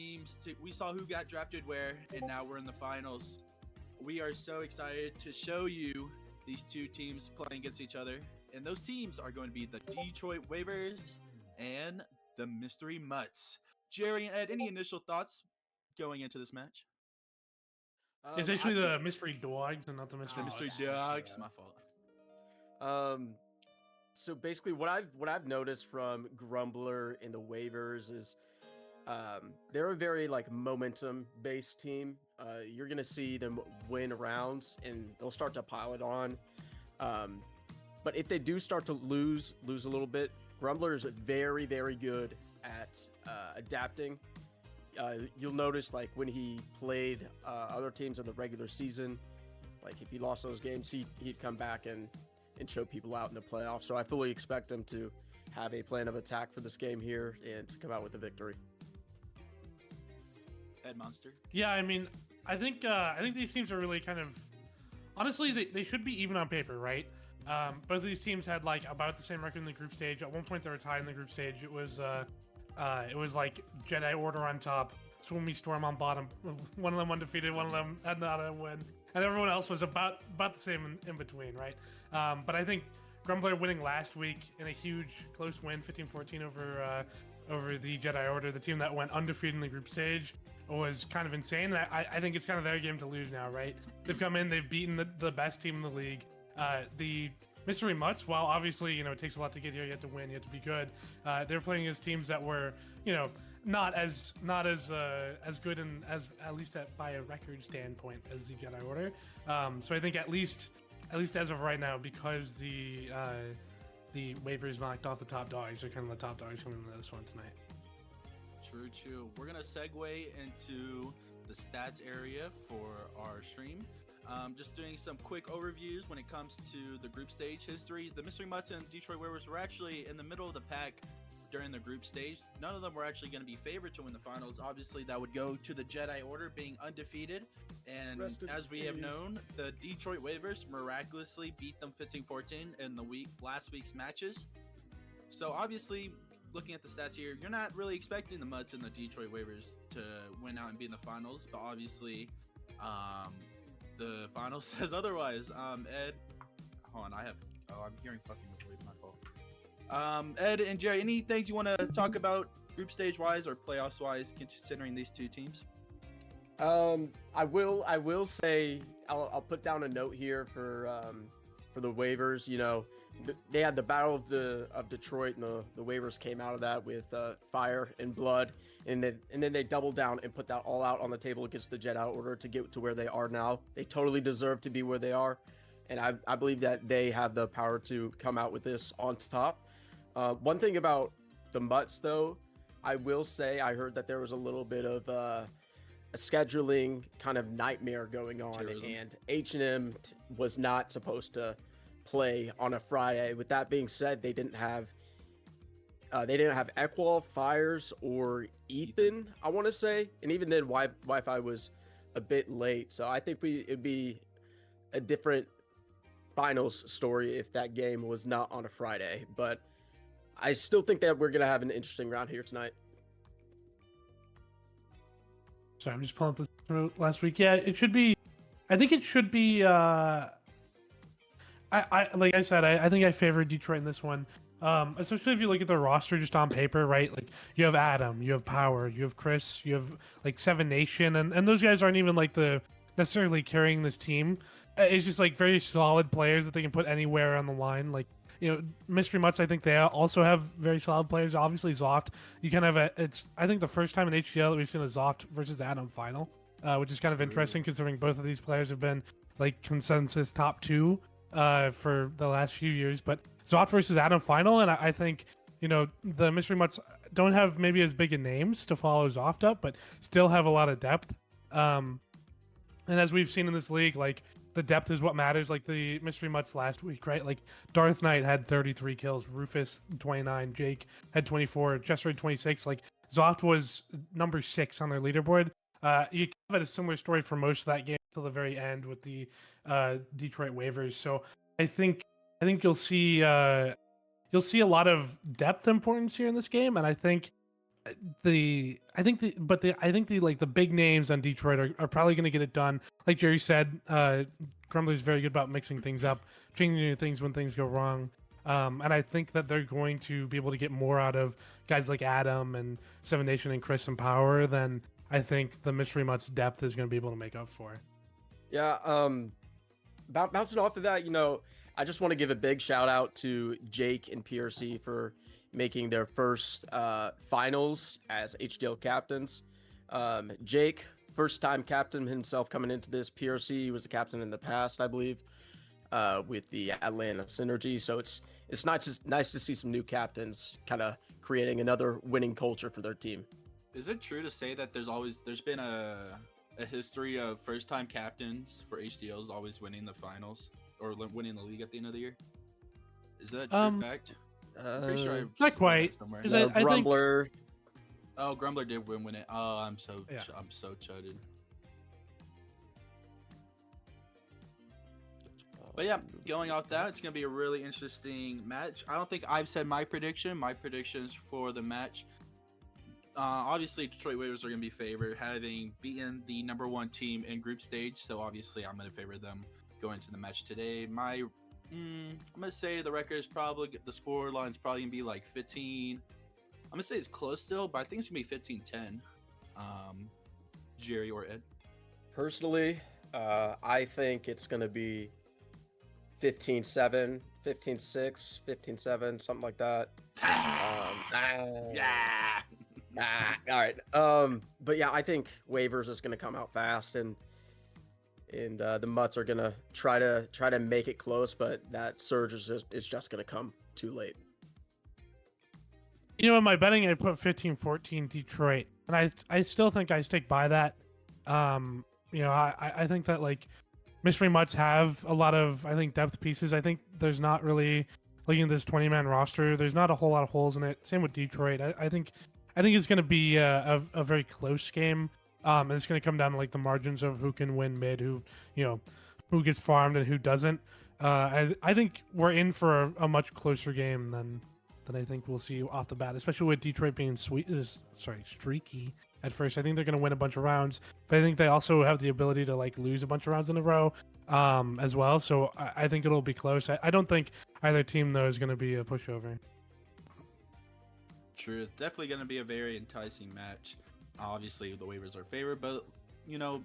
teams. We saw who got drafted where, and now we're in the finals. We are so excited to show you these two teams playing against each other. And those teams are going to be the Detroit Waivers and the Mystery Mutts. Jerry and Ed, any initial thoughts going into this match? It's actually the Mystery Dogs and not the Mystery Mystery Mutts. Dogs, my fault. So basically, what I've noticed from Grumbler and the Waivers is, they're a very like momentum based team. You're gonna see them win rounds and they'll start to pile it on. But if they do start to lose a little bit, Grumbler is very good at adapting. You'll notice like when he played other teams in the regular season, like if he lost those games, he'd come back and show people out in the playoffs. So I fully expect him to have a plan of attack for this game here and to come out with a victory. Ed Monster. Yeah, I mean, I think these teams are really kind of, honestly, they should be even on paper, right? Both of these teams had like about the same record in the group stage. At one point, they were tied in the group stage. It was like Jedi Order on top, Swimmy Storm on bottom. One of them undefeated, one of them had not a win, and everyone else was about the same in between, right? But I think Grumbler winning last week in a huge close win, 15-14 over the Jedi Order, the team that went undefeated in the group stage, was kind of insane. I think it's kind of their game to lose now, right? They've come in, they've beaten the best team in the league. The Mystery Mutts, while obviously, it takes a lot to get here, you have to win, you have to be good. They're playing as teams that were, not as good and as at least by a record standpoint as the Jedi Order. So I think at least as of right now, because the Waivers knocked off the top dogs, they're kind of the top dogs coming into this one tonight. True. We're gonna segue into the stats area for our stream. Just doing some quick overviews when it comes to the group stage history. The Mystery Mutts and Detroit Waivers were actually in the middle of the pack during the group stage. None of them were actually going to be favored to win the finals. Obviously, that would go to the Jedi Order being undefeated. And as we have known, the Detroit Waivers miraculously beat them 15-14 in the last week's matches. So obviously, looking at the stats here, you're not really expecting the Mutts and the Detroit Waivers to win out and be in the finals. But obviously, the final says otherwise. Ed, hold on, I'm hearing fucking noise, my fault. Ed and Jerry, any things you want to talk about group stage wise or playoffs wise, considering these two teams? I will say I'll put down a note here for the Waivers. They had the Battle of Detroit, and the Waivers came out of that with fire and blood, and then they doubled down and put that all out on the table against the Jedi Order to get to where they are now. They totally deserve to be where they are, and I believe that they have the power to come out with this on top. One thing about the Mutts, though, I will say I heard that there was a little bit of a scheduling kind of nightmare going on, and H&M was not supposed to play on a Friday. With that being said, they didn't have Equal, Fires, or Ethan, I want to say, and even then Wi-Fi was a bit late. So I think it'd be a different finals story if that game was not on a Friday. But I still think that we're gonna have an interesting round here tonight. Sorry, I'm just pulling up this last week. Yeah, it should be. I think it should be. I like I said, I think I favor Detroit in this one. Especially if you look at the roster just on paper, right? Like you have Adam, you have Power, you have Chris, you have like Seven Nation, and those guys aren't even like the necessarily carrying this team. It's just like very solid players that they can put anywhere on the line. Like, Mystery Mutts, I think they also have very solid players. Obviously, Zoft, you kind of it's I think the first time in HDL that we've seen a Zoft versus Adam final, which is kind of interesting considering both of these players have been like consensus top 2 for the last few years. But Zoft versus Adam final, and I think the Mystery Mutts don't have maybe as big a names to follow Zoft up, but still have a lot of depth. And as we've seen in this league, like the depth is what matters. Like the Mystery Mutts last week, right? Like Darth Knight had 33 kills, Rufus 29, Jake had 24, Jester had 26. Like Zoft was number 6 on their leaderboard. You have a similar story for most of that game till the very end with the Detroit Waivers. So I think you'll see a lot of depth importance here in this game, and I think I think the big names on Detroit are probably going to get it done. Like Jerry said, Grumbler's very good about mixing things up, changing new things when things go wrong. And I think that they're going to be able to get more out of guys like Adam and Seven Nation and Chris and Power than I think the Mystery Mutts depth is going to be able to make up for. Yeah. Bouncing off of that, I just want to give a big shout out to Jake and PRC for making their first finals as HDL captains. Jake, first time captain himself coming into this. PRC was a captain in the past, I believe, with the Atlanta Synergy. So it's not just nice to see some new captains kind of creating another winning culture for their team. Is it true to say that there's been a history of first time captains for HDLs always winning the finals or winning the league at the end of the year? Is that a true fact? I'm pretty sure Not quite. somewhere. Is I think Grumbler. Oh, Grumbler did win it. Oh, I'm so chutted. But yeah, going off that, it's gonna be a really interesting match. I don't think I've said my prediction. My predictions for the match. Obviously, Detroit Waivers are gonna be favored, having beaten the #1 team in group stage. So obviously, I'm gonna favor them going into the match today. I'm gonna say the record is the score line's probably gonna be like 15. I'm gonna say it's close still, but I think it's gonna be 15-10. Jerry or Ed? Personally, I think it's gonna be 15-7, 15-6, 15-7, something like that. Yeah. All right. But yeah, I think Waivers is gonna come out fast, and the Mutts are gonna try to make it close, but that surge is just gonna come too late. in my betting, I put 15-14 Detroit, and I still think I stick by that. I think that like Mystery Mutts have a lot of depth pieces. I think there's not really looking at this 20-man roster. There's not a whole lot of holes in it. Same with Detroit. I think it's going to be a very close game. And it's going to come down to like the margins of who can win mid, who gets farmed and who doesn't. I think we're in for a much closer game than I think we'll see off the bat, especially with Detroit being streaky at first. I think they're going to win a bunch of rounds, but I think they also have the ability to like lose a bunch of rounds in a row as well. So I think it'll be close. I don't think either team though is going to be a pushover. True, it's definitely going to be a very enticing match. Obviously, the Waivers are favored, but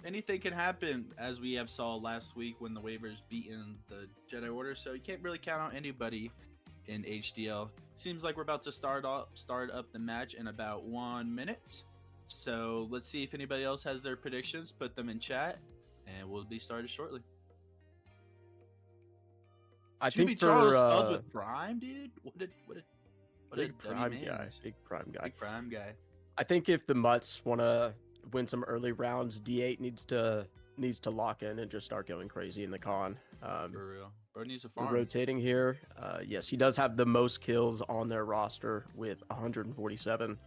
anything can happen, as we have saw last week when the Waivers beaten the Jedi Order. So you can't really count on anybody in HDL. Seems like we're about to start up the match in about 1 minute. So let's see if anybody else has their predictions. Put them in chat, and we'll be started shortly. I Jimmy think Charles for subbed with Prime, dude. What a big prime man. guy, big prime guy. Big Prime guy. I think if the Mutts want to win some early rounds, D8 needs to lock in and just start going crazy in the con. For real, bro needs a We're farm. rotating here. Yes, he does have the most kills on their roster with 147.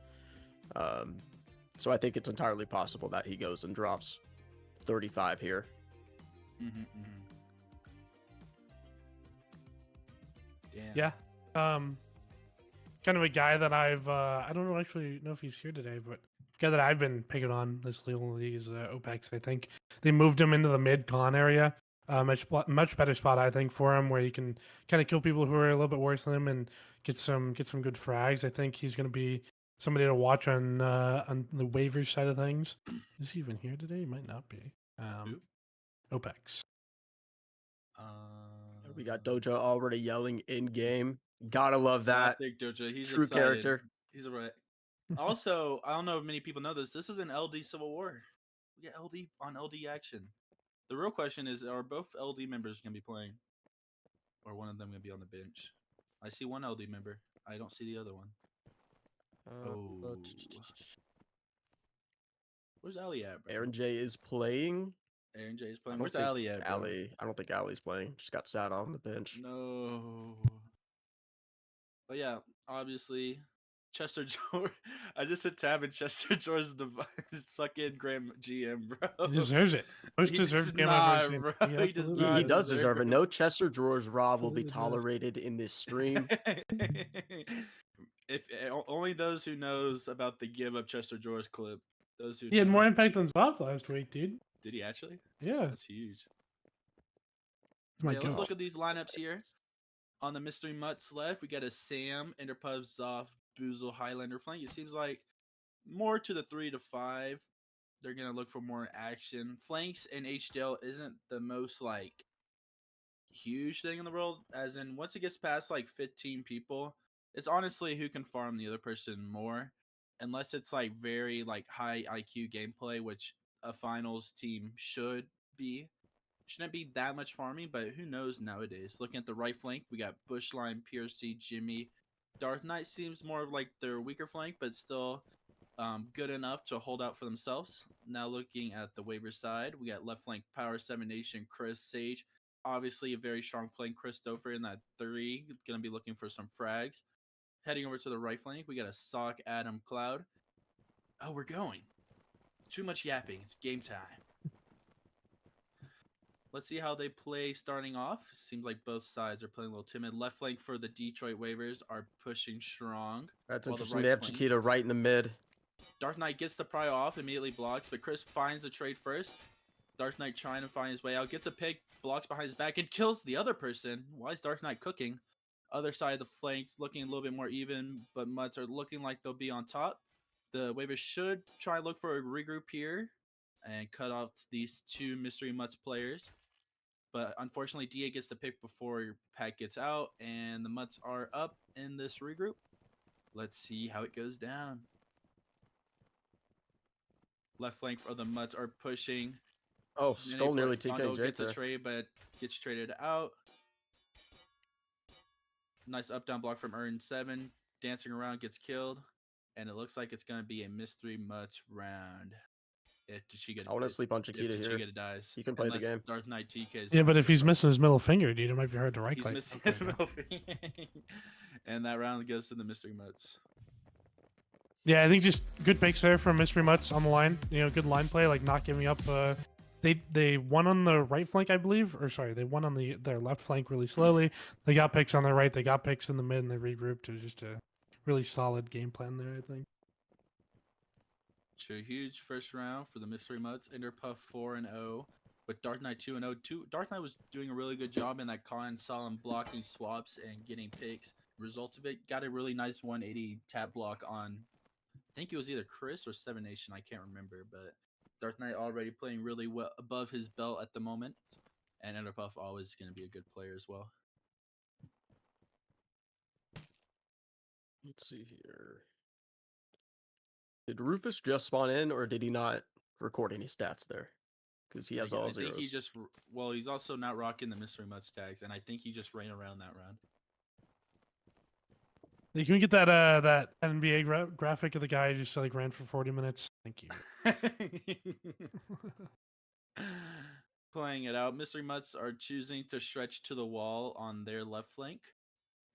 So I think it's entirely possible that he goes and drops 35 here. Damn. Yeah. Kind of a guy that I don't actually know if he's here today, but guy that I've been picking on this league is Opex. I think they moved him into the mid con area. Much better spot, I think, for him, where he can kind of kill people who are a little bit worse than him and get some good frags. I think he's going to be somebody to watch on the waivers side of things. Is he even here today? He might not be. Opex. We got Doja already yelling in game. Gotta love that. Classic Doja. He's true excited. character. He's right. Also, I don't know if many people know this. This is an LD Civil War. We get LD on LD action. The real question is, are both LD members going to be playing? Or one of them going to be on the bench? I see one LD member. I don't see the other one. Where's Ali at, bro? Aaron J is playing. Aaron J is playing. Where's Ali at, bro? I don't think Ali's playing. Just got sat on the bench. No. But yeah, obviously, Chester George. I just hit tab and Chester George's his fucking Grand GM, bro. He deserves it. Most He deserved does game not, I've ever seen. bro. He does not He does deserve deserve it. it. No Chester Drawers Rob will be Absolutely does. tolerated in this stream. if only those who knows about the give up Chester George clip. Those who He had know. more impact than Swap last week, dude. Did he actually? Yeah. That's huge. My Yeah, let's God. look at these lineups here. On the Mystery Mutts left, we got a Sam, Interpuff, Zoff, Boozle, Highlander flank. It seems like more to the 3 to 5. They're gonna look for more action. Flanks and HDL isn't the most like huge thing in the world. As in, once it gets past like 15 people, it's honestly who can farm the other person more. Unless it's like very like high IQ gameplay, which a finals team should be. Shouldn't be that much farming, but who knows nowadays. Looking at the right flank, we got Bushline, PRC, Jimmy. Darth Knight seems more of like their weaker flank, but still good enough to hold out for themselves. Now looking at the waiver side, we got left flank Power 7 Nation, Chris, Sage. Obviously a very strong flank, Christopher in that 3. Going to be looking for some frags. Heading over to the right flank, we got a Sock, Adam, Cloud. Oh, we're going. Too much yapping. It's game time. Let's see how they play starting off. Seems like both sides are playing a little timid. Left flank for the Detroit Waivers are pushing strong. That's while the interesting. right They have flank- Chiquita right in the mid. Dark Knight gets the pry off, immediately blocks, but Chris finds the trade first. Dark Knight trying to find his way out, gets a pick, blocks behind his back, and kills the other person. Why is Dark Knight cooking? Other side of the flanks looking a little bit more even, but Mutts are looking like they'll be on top. The Waivers should try and look for a regroup here and cut off these two Mystery Mutts players. But unfortunately, DA gets the pick before your pack gets out, and the Mutts are up in this regroup. Let's see how it goes down. Left flank for the Mutts are pushing. Oh, Skull nearly TK'd Jake gets a there. trade, but gets traded out. Nice up down block from Earn 7. Dancing around, gets killed. And it looks like it's going to be a Mystery Mutts round. If Chiquita, I want to sleep on Chiquita here. Chiquita dies. He can play the game. Darth Knight TKs. Yeah, but if he's missing his middle finger, dude, it might be hard to right He's click. missing his middle finger. And that round goes to the Mystery Mutts. Yeah, I think just good picks there from Mystery Mutts on the line. You know, good line play, like not giving up. They won on the right flank, I believe, or sorry, they won on their left flank really slowly. They got picks on their right, they got picks in the mid, and they regrouped. It was just a really solid game plan there, I think. So huge first round for the Mystery Mutts. Interpuff 4-0 with Dark Knight 2-0. Dark Knight was doing a really good job in that con solemn blocking swaps and getting picks. Result of it, got a really nice 180 tap block on, I think it was either Chris or 7 Nation, I can't remember, but Dark Knight already playing really well above his belt at the moment. And Interpuff always going to be a good player as well. Let's see here. Did Rufus just spawn in, or did he not record any stats there? Because he has all I zeros. think he just, well, he's also not rocking the Mystery Mutts tags, and I think he just ran around that round. Hey, can we get that that NBA graphic of the guy who just like ran for 40 minutes? Thank you. Playing it out, Mystery Mutts are choosing to stretch to the wall on their left flank.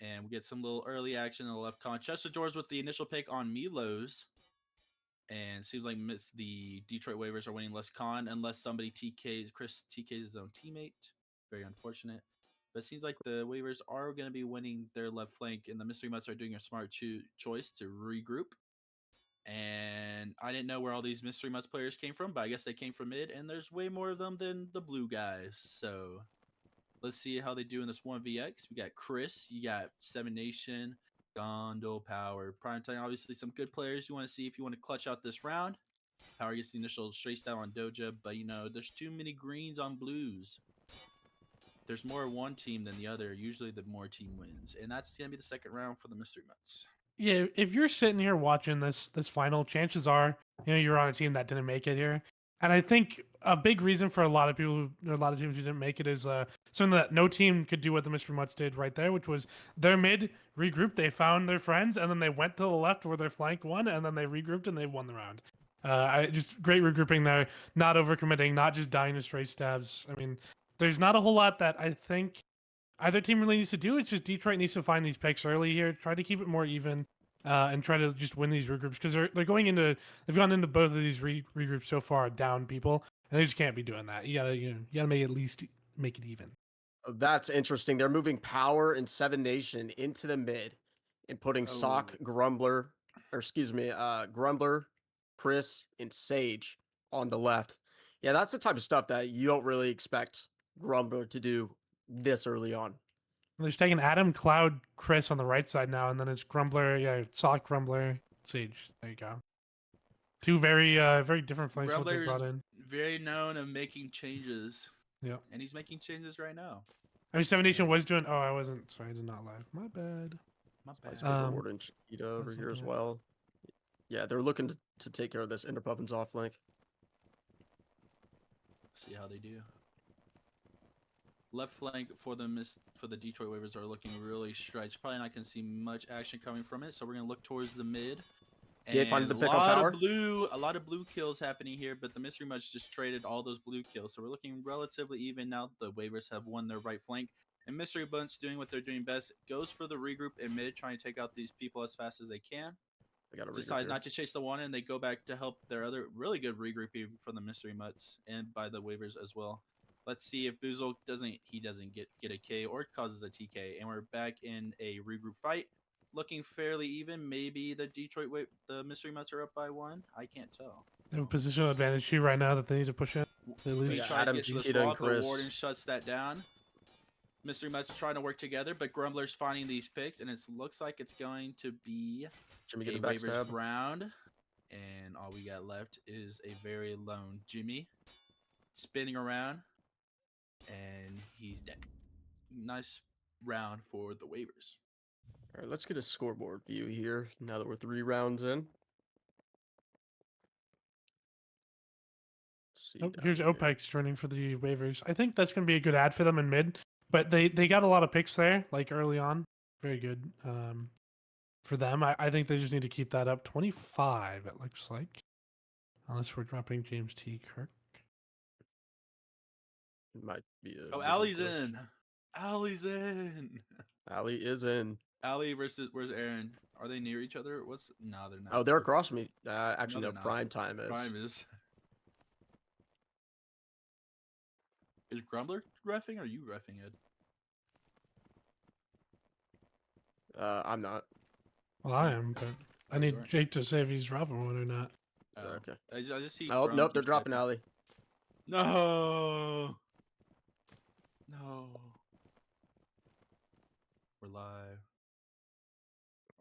And we get some little early action in the left con. Chester George with the initial pick on Milos. And seems like the Detroit Waivers are winning less con unless somebody Chris TKs his own teammate. Very unfortunate. But it seems like the Waivers are going to be winning their left flank, and the Mystery Mutts are doing a smart choice to regroup. And I didn't know where all these Mystery Mutts players came from, but I guess they came from mid, and there's way more of them than the blue guys. So let's see how they do in this 1vx. We got Chris, you got 7 Nation, Gondel, Power, Primetime. Obviously, some good players you want to see if you want to clutch out this round. Power gets the initial straight style on Doja, but you know, there's too many greens on blues. There's more one team than the other. Usually the more team wins. And that's going to be the second round for the Mystery Mutts. Yeah, if you're sitting here watching this final, chances are, you know, you're on a team that didn't make it here. And I think a big reason for a lot of people, a lot of teams who didn't make it is something that no team could do what the Mystery Mutts did right there, which was their mid regrouped, they found their friends, and then they went to the left where their flank won, and then they regrouped and they won the round. Just great regrouping there, not overcommitting, not just dying to straight stabs. I mean, there's not a whole lot that I think either team really needs to do. It's just Detroit needs to find these picks early here, try to keep it more even, and try to just win these regroups because they've gone into both of these regroups so far down people, and they just can't be doing that. You gotta make at least make it even. Oh, that's interesting. They're moving Power and 7 Nation into the mid. and putting Sock, Oh. Grumbler, or excuse me, Grumbler, Chris, and Sage on the left. Yeah, that's the type of stuff that you don't really expect Grumbler to do this early on. They're taking Adam, Cloud, Chris on the right side now, and then it's Grumbler, yeah, Sock, Grumbler, Sage. There you go. Two very different flanks what they Grumbler brought is in. very known of making changes. Yeah. And he's making changes right now. I mean, Seven Nation was doing. Oh, I wasn't. Sorry, I did not live. My bad. My Spice bad. Picker Warden Cheetah over that's here as okay. well. Yeah, they're looking to take care of this Enderpuff and Zoff flank. See how they do. Left flank for the Detroit Waivers are looking really stretched. Probably not going to see much action coming from it. So we're going to look towards the mid. Did find And the a pick on lot power. of a lot of blue kills happening here, but the Mystery Mutts just traded all those blue kills. So we're looking relatively even now. The Waivers have won their right flank. And Mystery Mutts doing what they're doing best, goes for the regroup in mid, trying to take out these people as fast as they can. They got a Decides not to chase the one, and they go back to help their other really good regrouping from the Mystery Mutts and by the Waivers as well. Let's see if Boozle doesn't get a K or causes a TK, and we're back in a regroup fight, looking fairly even. Maybe the the Mystery Mutts are up by one. I can't tell. They have a positional advantage here right now that they need to push in. They He lose. got tries to Adam, get to the Cheetah, and swap, but Chris. Warden shuts that down. Mystery Mutts trying to work together, but Grumbler's finding these picks, and it looks like it's going to be Jimmy a getting a Waivers backstab. round. And all we got left is a very lone Jimmy spinning around, and he's dead. Nice round for the Waivers. All right, let's get a scoreboard view here now that we're 3 rounds in. Let's see Oh, down here's here. OPEX joining for the Waivers. I think that's going to be a good ad for them in mid, but they got a lot of picks there, like early on. Very good for them. I think they just need to keep that up. 25, it looks like. Unless we're dropping James T. Kirk. It might be a Oh, vision Allie's glitch. in. Allie's in. Allie is in. Allie versus where's Aaron? Are they near each other? No, they're not. Oh, they're across from me. Actually, No, no, they're not. prime time is. Prime is. Is Grumbler reffing or are you reffing it? I'm not. Well, I am, but I need Sure. Jake to say if he's dropping one or not. Oh. Okay. I just see. Oh, Grum nope, they're keep dropping checking. Allie. No. No. We're live.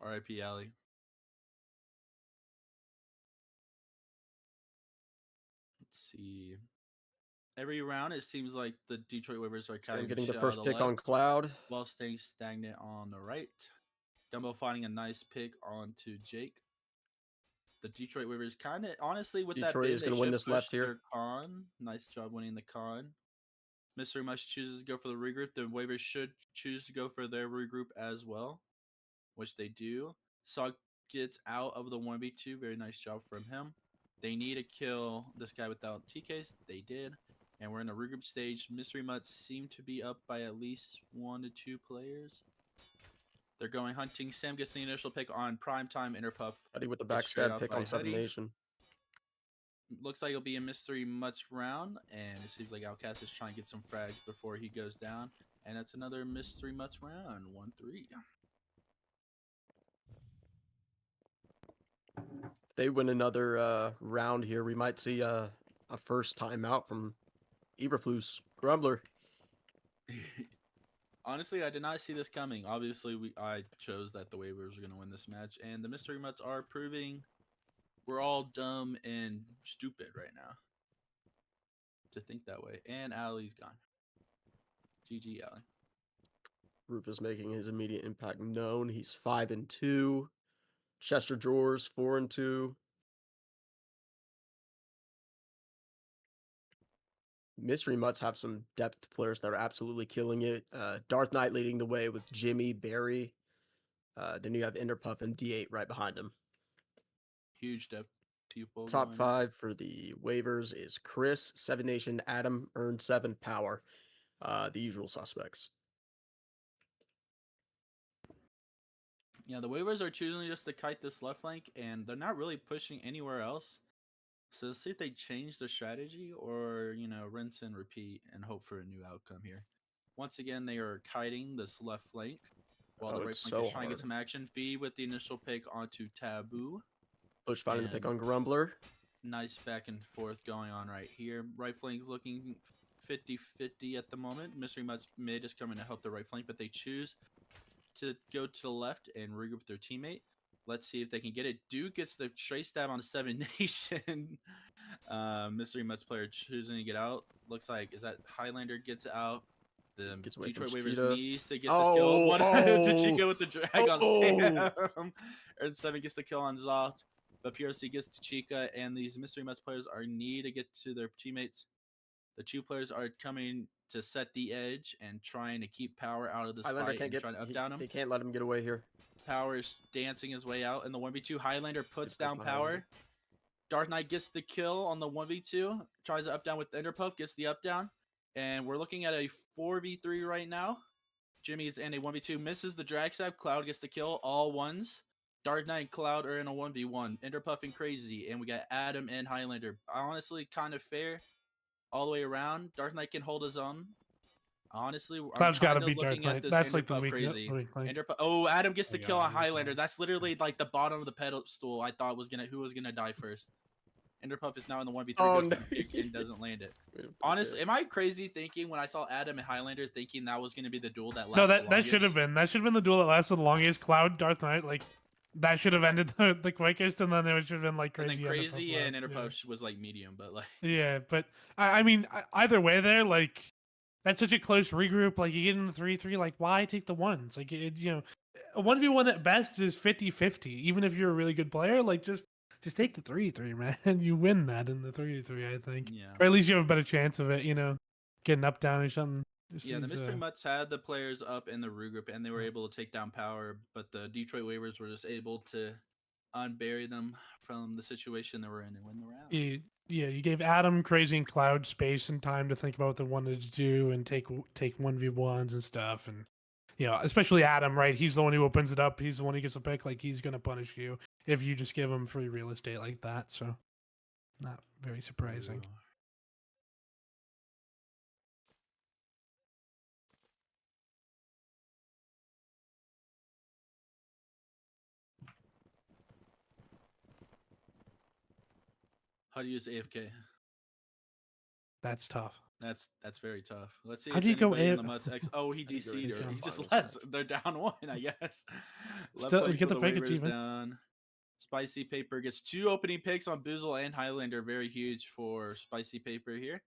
R.I.P. Allie. Let's see. Every round, it seems like the Detroit Waivers are Sam kind getting of the shit first on the pick on left Cloud. while staying stagnant on the right. Dumbo finding a nice pick onto Jake. The Detroit Waivers kind of, honestly, with that Detroit bin, is they going to win should this push left here. their con. Nice job winning the con. Mystery Mush chooses to go for the regroup. The Waivers should choose to go for their regroup as well, which they do. Sog gets out of the 1v2. Very nice job from him. They need to kill this guy without TKs. They did. And we're in the regroup stage. Mystery Mutts seem to be up by at least 1 to 2 players. They're going hunting. Sam gets the initial pick on Primetime Interpuff. Huddy with the Gets straight backstab out pick by on Seven Huddy. Nation. Looks like it'll be a Mystery Mutts round. And it seems like Outcast is trying to get some frags before he goes down. And it's another Mystery Mutts round. 1-3. If they win another round here, we might see a first timeout from Eberflus. Grumbler. Honestly, I did not see this coming. Obviously, I chose that the Waivers were going to win this match, and the Mystery Mutts are proving we're all dumb and stupid right now to think that way. And Allie's gone. GG, Allie. Rufus making his immediate impact known. He's 5-2. Chester Drawers 4-2. Mystery Mutts have some depth players that are absolutely killing it. Darth Knight leading the way with Jimmy, Barry. Then you have Enderpuff and D8 right behind him. Huge depth people. Top going. 5 for the waivers is Chris, Seven Nation, Adam, Earn 7, Power. The usual suspects. Yeah, the Waivers are choosing just to kite this left flank, and they're not really pushing anywhere else. So let's see if they change their strategy or, rinse and repeat and hope for a new outcome here. Once again, they are kiting this left flank. While Oh, the right it's flank so is trying to get hard. some action, feed with the initial pick onto Taboo. Push finding the pick And on Grumbler. nice back and forth going on right here. Right flank's looking 50-50 at the moment. Mystery Mutts mid is coming to help the right flank, but they choose to go to the left and regroup with their teammate. Let's see if they can get it. Duke gets the straight stab on 7 Nation. Mystery Mutts player choosing to get out. Looks like, is that Highlander gets out. The Gets away from Detroit Waivers Chiquita. needs to get this kill. What did she Oh, go with the drag on oh. Stam? Earn 7 gets the kill on Zoft. But PRC gets to Chica, and these Mystery Mutts players are need to get to their teammates. The two players are coming to set the edge and trying to keep Power out of this Highlander fight can't and get. trying to up down him. They can't let him get away here. Power is dancing his way out in the 1v2. Highlander puts down by Power. Highlander. Dark Knight gets the kill on the 1v2. Tries to up down with Enderpuff, gets the up down. And we're looking at a 4v3 right now. Jimmy's in a 1v2, misses the drag stab. Cloud gets the kill, all ones. Dark Knight and Cloud are in a 1v1. Enderpuff and Crazy. And we got Adam and Highlander. Honestly, kind of fair all the way around. Dark Knight can hold his own. Honestly, I'm Cloud's got to kind of be Dark looking at Knight. this That's like the Enderpuff weak Crazy. link. Oh, Adam gets the Oh, kill yeah, on he's Highlander. down. That's literally like the bottom of the pedestal. I thought was gonna who was gonna die first. Enderpuff is now in the 1v3 Oh, goes no. for the kick and doesn't land it. Honestly, am I crazy thinking when I saw Adam and Highlander thinking that was gonna be the duel that lasted No, the that should have longest? been. That should have been the duel that lasted the longest. Cloud, Darth Knight, like that should have ended the quickest, and then it should have been like And Crazy. then Crazy and left, Enderpuff was like medium, but like yeah, but I mean, either way, there, like that's such a close regroup. Like you get in the 3-3, like why take the ones? Like a 1v1 at best is 50-50. Even if you're a really good player, like just take the 3-3, man. You win that in the 3-3, I think, yeah. or at least you have a better chance of it. Getting up down or something. Yeah, the Mystery Mutts had the players up in the regroup and they were able to take down Power, but the Detroit Waivers were just able to unbury them from the situation they were in and win the round. You gave Adam, Crazy, and Cloud space and time to think about what they wanted to do and take 1v1s and stuff. And especially Adam, right? He's the one who opens it up. He's the one who gets the pick. Like he's gonna punish you if you just give him free real estate like that. So not very surprising. Ooh. How do you use AFK? That's tough. That's very tough. Let's see How if do you go anybody in A- the Mutts Oh, he I think you're DC'd or in he the just finals, left. They're down 1, I guess. Left Still, flank get for the the pick, it's Waivers even. down. Spicy Paper gets 2 opening picks on Boozle and Highlander. Very huge for Spicy Paper here.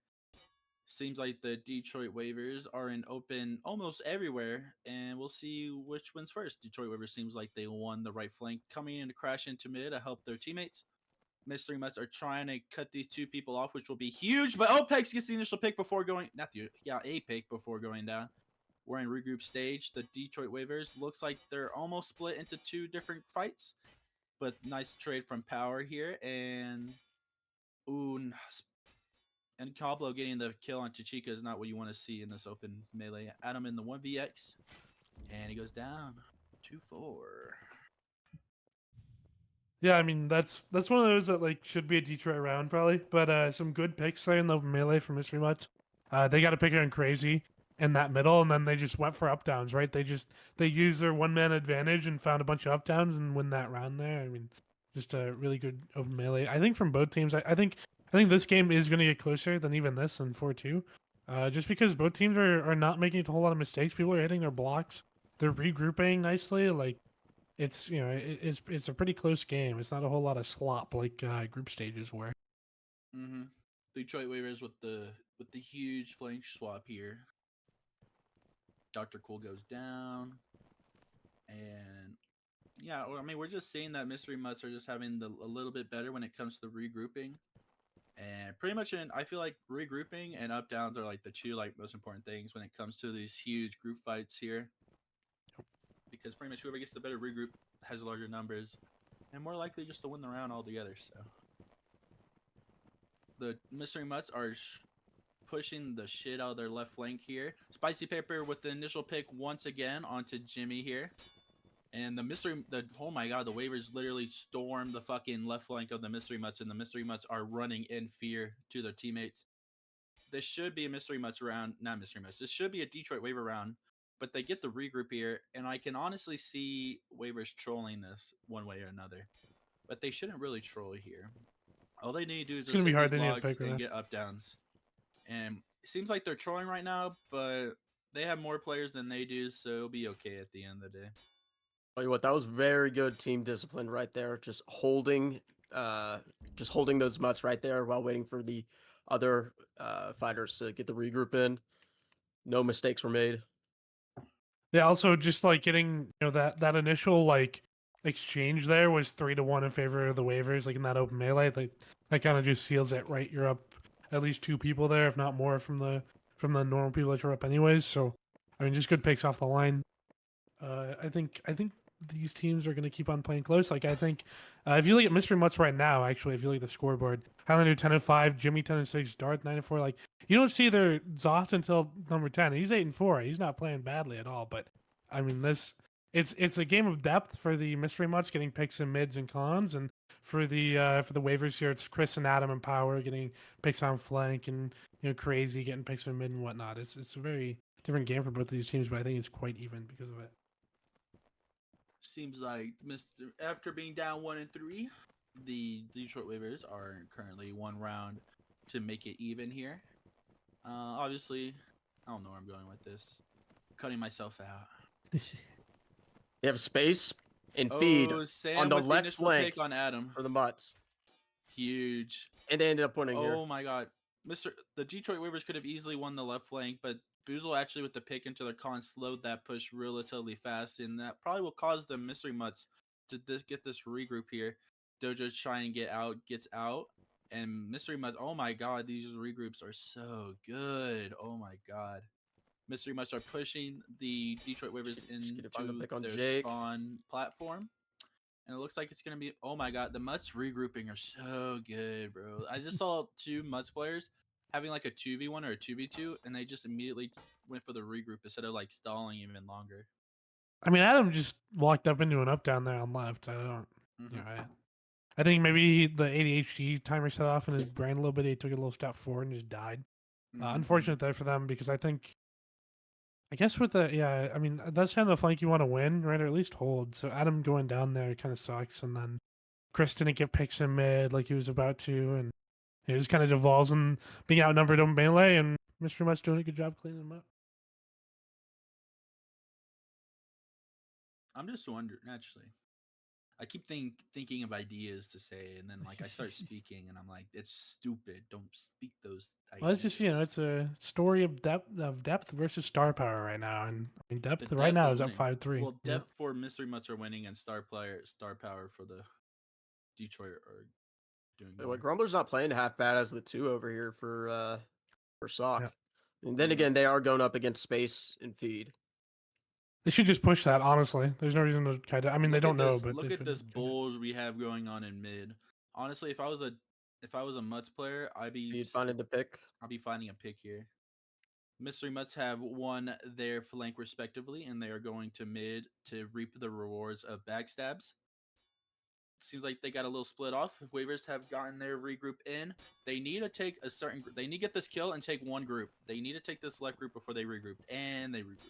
Seems like the Detroit Waivers are in open almost everywhere, and we'll see which wins first. Detroit Waivers seems like they won the right flank, coming in to crash into mid to help their teammates. Mystery Mutts are trying to cut these 2 people off, which will be huge. But Opex gets the initial pick before going, a pick before going down. We're in regroup stage. The Detroit Waivers looks like they're almost split into 2 different fights, but nice trade from Power here, and and Cablo getting the kill on Chichika is not what you want to see in this open melee. Adam in the 1vx, and he goes down 2-4. Yeah, I mean that's one of those that like should be a Detroit round probably, but some good picks there in the melee from Mystery Mutts. They got a pick on Crazy in that middle, and then they just went for up downs, right? They used their 1-man advantage and found a bunch of up downs and win that round there. I mean, just a really good open melee. I think from both teams, I think this game is going to get closer than even this in 4-2, just because both teams are not making a whole lot of mistakes. People are hitting their blocks. They're regrouping nicely. Like it's it's a pretty close game. It's not a whole lot of slop like group stages were. Mm-hmm. Detroit Waivers with the huge flank swap here. Dr. Cool goes down, and yeah, I mean we're just seeing that Mystery Mutts are just having a little bit better when it comes to the regrouping, and pretty much I feel like regrouping and up downs are like the 2 like most important things when it comes to these huge group fights here. Because pretty much whoever gets the better regroup has larger numbers and more likely just to win the round altogether. So the Mystery Mutts are pushing the shit out of their left flank here. Spicy Pepper with the initial pick once again onto Jimmy here. And oh my god, the Waivers literally stormed the fucking left flank of the Mystery Mutts, and the Mystery Mutts are running in fear to their teammates. This should be a Mystery Mutts round, not Mystery Mutts. This should be a Detroit Waiver round but they get the regroup here, and I can honestly see Waivers trolling this one way or another. But they shouldn't really troll here. All they need to do is It's just gonna be hit hard. these They need to blocks pick right and now. get up downs. And it seems like they're trolling right now, but they have more players than they do, so it'll be okay at the end of the day. Tell you what, that was very good team discipline right there. Just holding those mutts right there while waiting for the other fighters to get the regroup in. No mistakes were made. Yeah, also just like getting that initial like exchange there was 3-1 in favor of the Waivers, like in that open melee. Like that kind of just seals it, right? You're up at least 2 people there, if not more, from the normal people that you're up anyways. So I mean, just good picks off the line. I think these teams are going to keep on playing close. Like I think if you look at Mystery Mutts right now, actually, if you look at the scoreboard, Highlander 10-5, Jimmy 10-6, Darth 9-4. Like you don't see their Zoth until number 10. He's 8-4. He's not playing badly at all. But I mean, it's a game of depth for the Mystery Mutts getting picks in mids and cons, and for the Waivers here, it's Chris and Adam and Power getting picks on flank, and Crazy getting picks in mid and whatnot. It's a very different game for both of these teams, but I think it's quite even because of it. Seems like after being down 1-3, the Detroit Waivers are currently 1 round to make it even here. Obviously, I don't know where I'm going with this. Cutting myself out. They have space and feed Sam on the with left initial flank pick on Adam. for the mutts, Huge. and they ended up winning here. Oh my god. The Detroit Waivers could have easily won the left flank, but Boozle actually with the pick into their con slowed that push relatively fast, and that probably will cause the Mystery Mutts to get this regroup here. Dojo's trying to gets out, and Mystery Mutts, oh my god, these regroups are so good. Oh my god. Mystery Mutts are pushing the Detroit Waivers Just gonna find the into pick on their Jake. spawn platform. And it looks like it's going to be, oh my god, the Mutts regrouping are so good, bro. I just saw 2 Mutts players having like a 2v1 or a 2v2, and they just immediately went for the regroup instead of like stalling even longer. I mean, Adam just walked up into an up down there on left. I don't, I think maybe the ADHD timer set off in his brain a little bit. He took a little step forward and just died. Unfortunate there for them, because I guess with I mean, that's kind of the flank you want to win, right? Or at least hold. So Adam going down there kind of sucks. And then Chris didn't get picks in mid like he was about to. And it just kind of devolves in being outnumbered on melee. And Mr. Mutts doing a good job cleaning them up. I'm just wondering, actually. I keep thinking of ideas to say, and then like I start speaking, and I'm like, it's stupid. Don't speak those ideas. Well, it's just it's a story of depth versus star power right now, and I mean depth The right now is winning. up 5-3. Well, depth for Mystery Mutts are winning, and star power for the Detroit are doing better. Well, Grumbler's not playing half bad as the 2 over here for Sock. Yeah. And then again, they are going up against space and feed. They should just push that. Honestly, there's no reason to kind of. I mean, they don't know, but look at this bulge we have going on in mid. Honestly, if I was a Mutts player, You'd find the pick. I'll be finding a pick here. Mystery Mutts have won their flank respectively, and they are going to mid to reap the rewards of backstabs. Seems like they got a little split off. Waivers have gotten their regroup in. They need to take a certain. They need to get this kill and take one group. They need to take this left group before they regroup, and they regroup.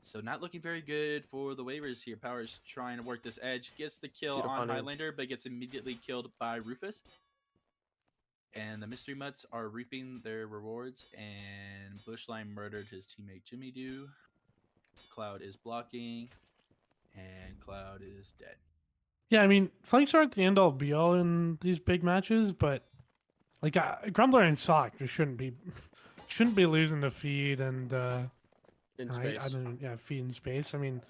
So not looking very good for the Waivers here. Power's trying to work this edge. Gets the kill on Highlander, but gets immediately killed by Rufus. And the Mystery Mutts are reaping their rewards. And Bushline murdered his teammate Jimmy Doo. Cloud is blocking. And Cloud is dead. Yeah, I mean, flanks aren't the end all be all in these big matches, but like Grumbler and Sock just shouldn't be losing to feed and in space. I don't feed in space. I mean,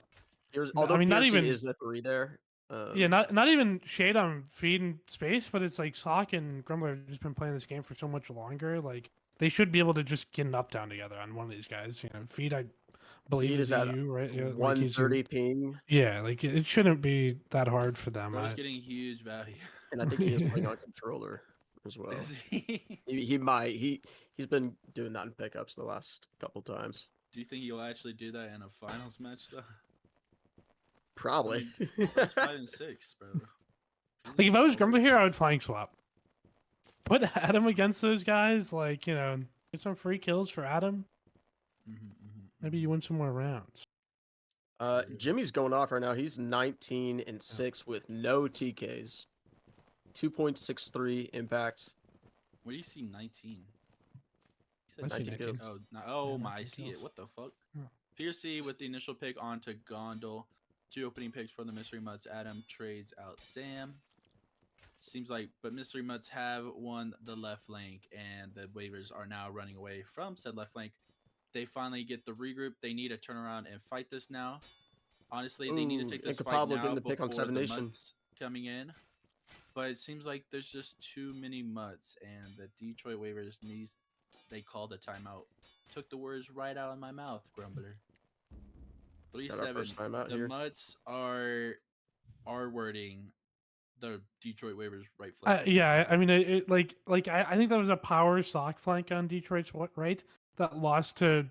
although not even is the 3 there. Not even shade on feed in space, but it's like Sock and Grumbler have just been playing this game for so much longer. Like they should be able to just get an up down together on one of these guys. Feed, I believe, is at EU, right? 130 ping. Yeah, like it shouldn't be that hard for them. Bro's getting huge value, and I think he is playing on controller as well. He might. He's been doing that in pickups the last couple times. Do you think he'll actually do that in a finals match though? Probably. I mean, 5-6, bro. Like if I was Grumbler here, I would flank swap. Put Adam against those guys, like get some free kills for Adam. Maybe you win some more rounds. Jimmy's going off right now. He's 19 and 6 with no TKs. 2.63 impact. Where do you see 19? I see 19 kills. Oh, oh Yeah, my, I 19 see it. kills. What the fuck? Yeah. Piercy with the initial pick onto Gondel. 2 opening picks for the Mystery Mutts. Adam trades out Sam. Seems like, but Mystery Mutts have won the left flank, and the Waivers are now running away from said left flank. They finally get the regroup. They need to turn around and fight this now. Honestly, they need to Ooh, take this fight Incapable now getting the pick on before Seven the Nation. Mutts coming in. But it seems like there's just too many Mutts, and the Detroit Waivers needs. They called a timeout. Took the words right out of my mouth, Grumbler. Got our 3-7. first time out The here. Mutts are wording the Detroit Waivers right flank. Yeah, I mean, I think that was a power sock flank on Detroit's right that lost to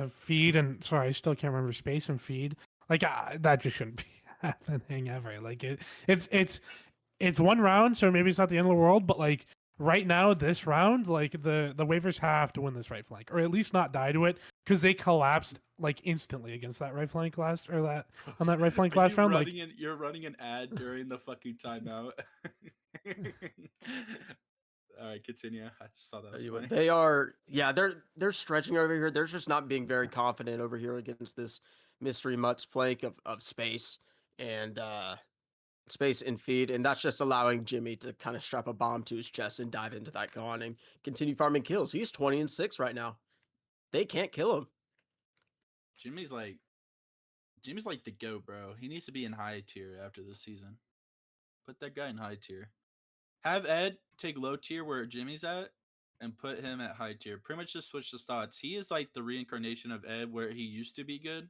feed and sorry, I still can't remember space and feed. Like that just shouldn't be happening ever. Like it's one round, so maybe it's not the end of the world, but like right now, this round, like the Waivers have to win this right flank, or at least not die to it, because they collapsed like instantly against that right flank last or that on that right flank Are last you round. Like you're running an ad during the fucking timeout. All right, continue. I just thought that was funny. They are, yeah, they're stretching over here. They're just not being very confident over here against this Mystery Mutts flank of space and space and feed, and that's just allowing Jimmy to kind of strap a bomb to his chest and dive into that gun and continue farming kills. He's 20 and 6 right now. They can't kill him. Jimmy's like the GOAT, bro. He needs to be in high tier after this season. Put that guy in high tier. Have Ed take low tier where Jimmy's at and put him at high tier. Pretty much just switch the thoughts. He is like the reincarnation of Ed where he used to be good.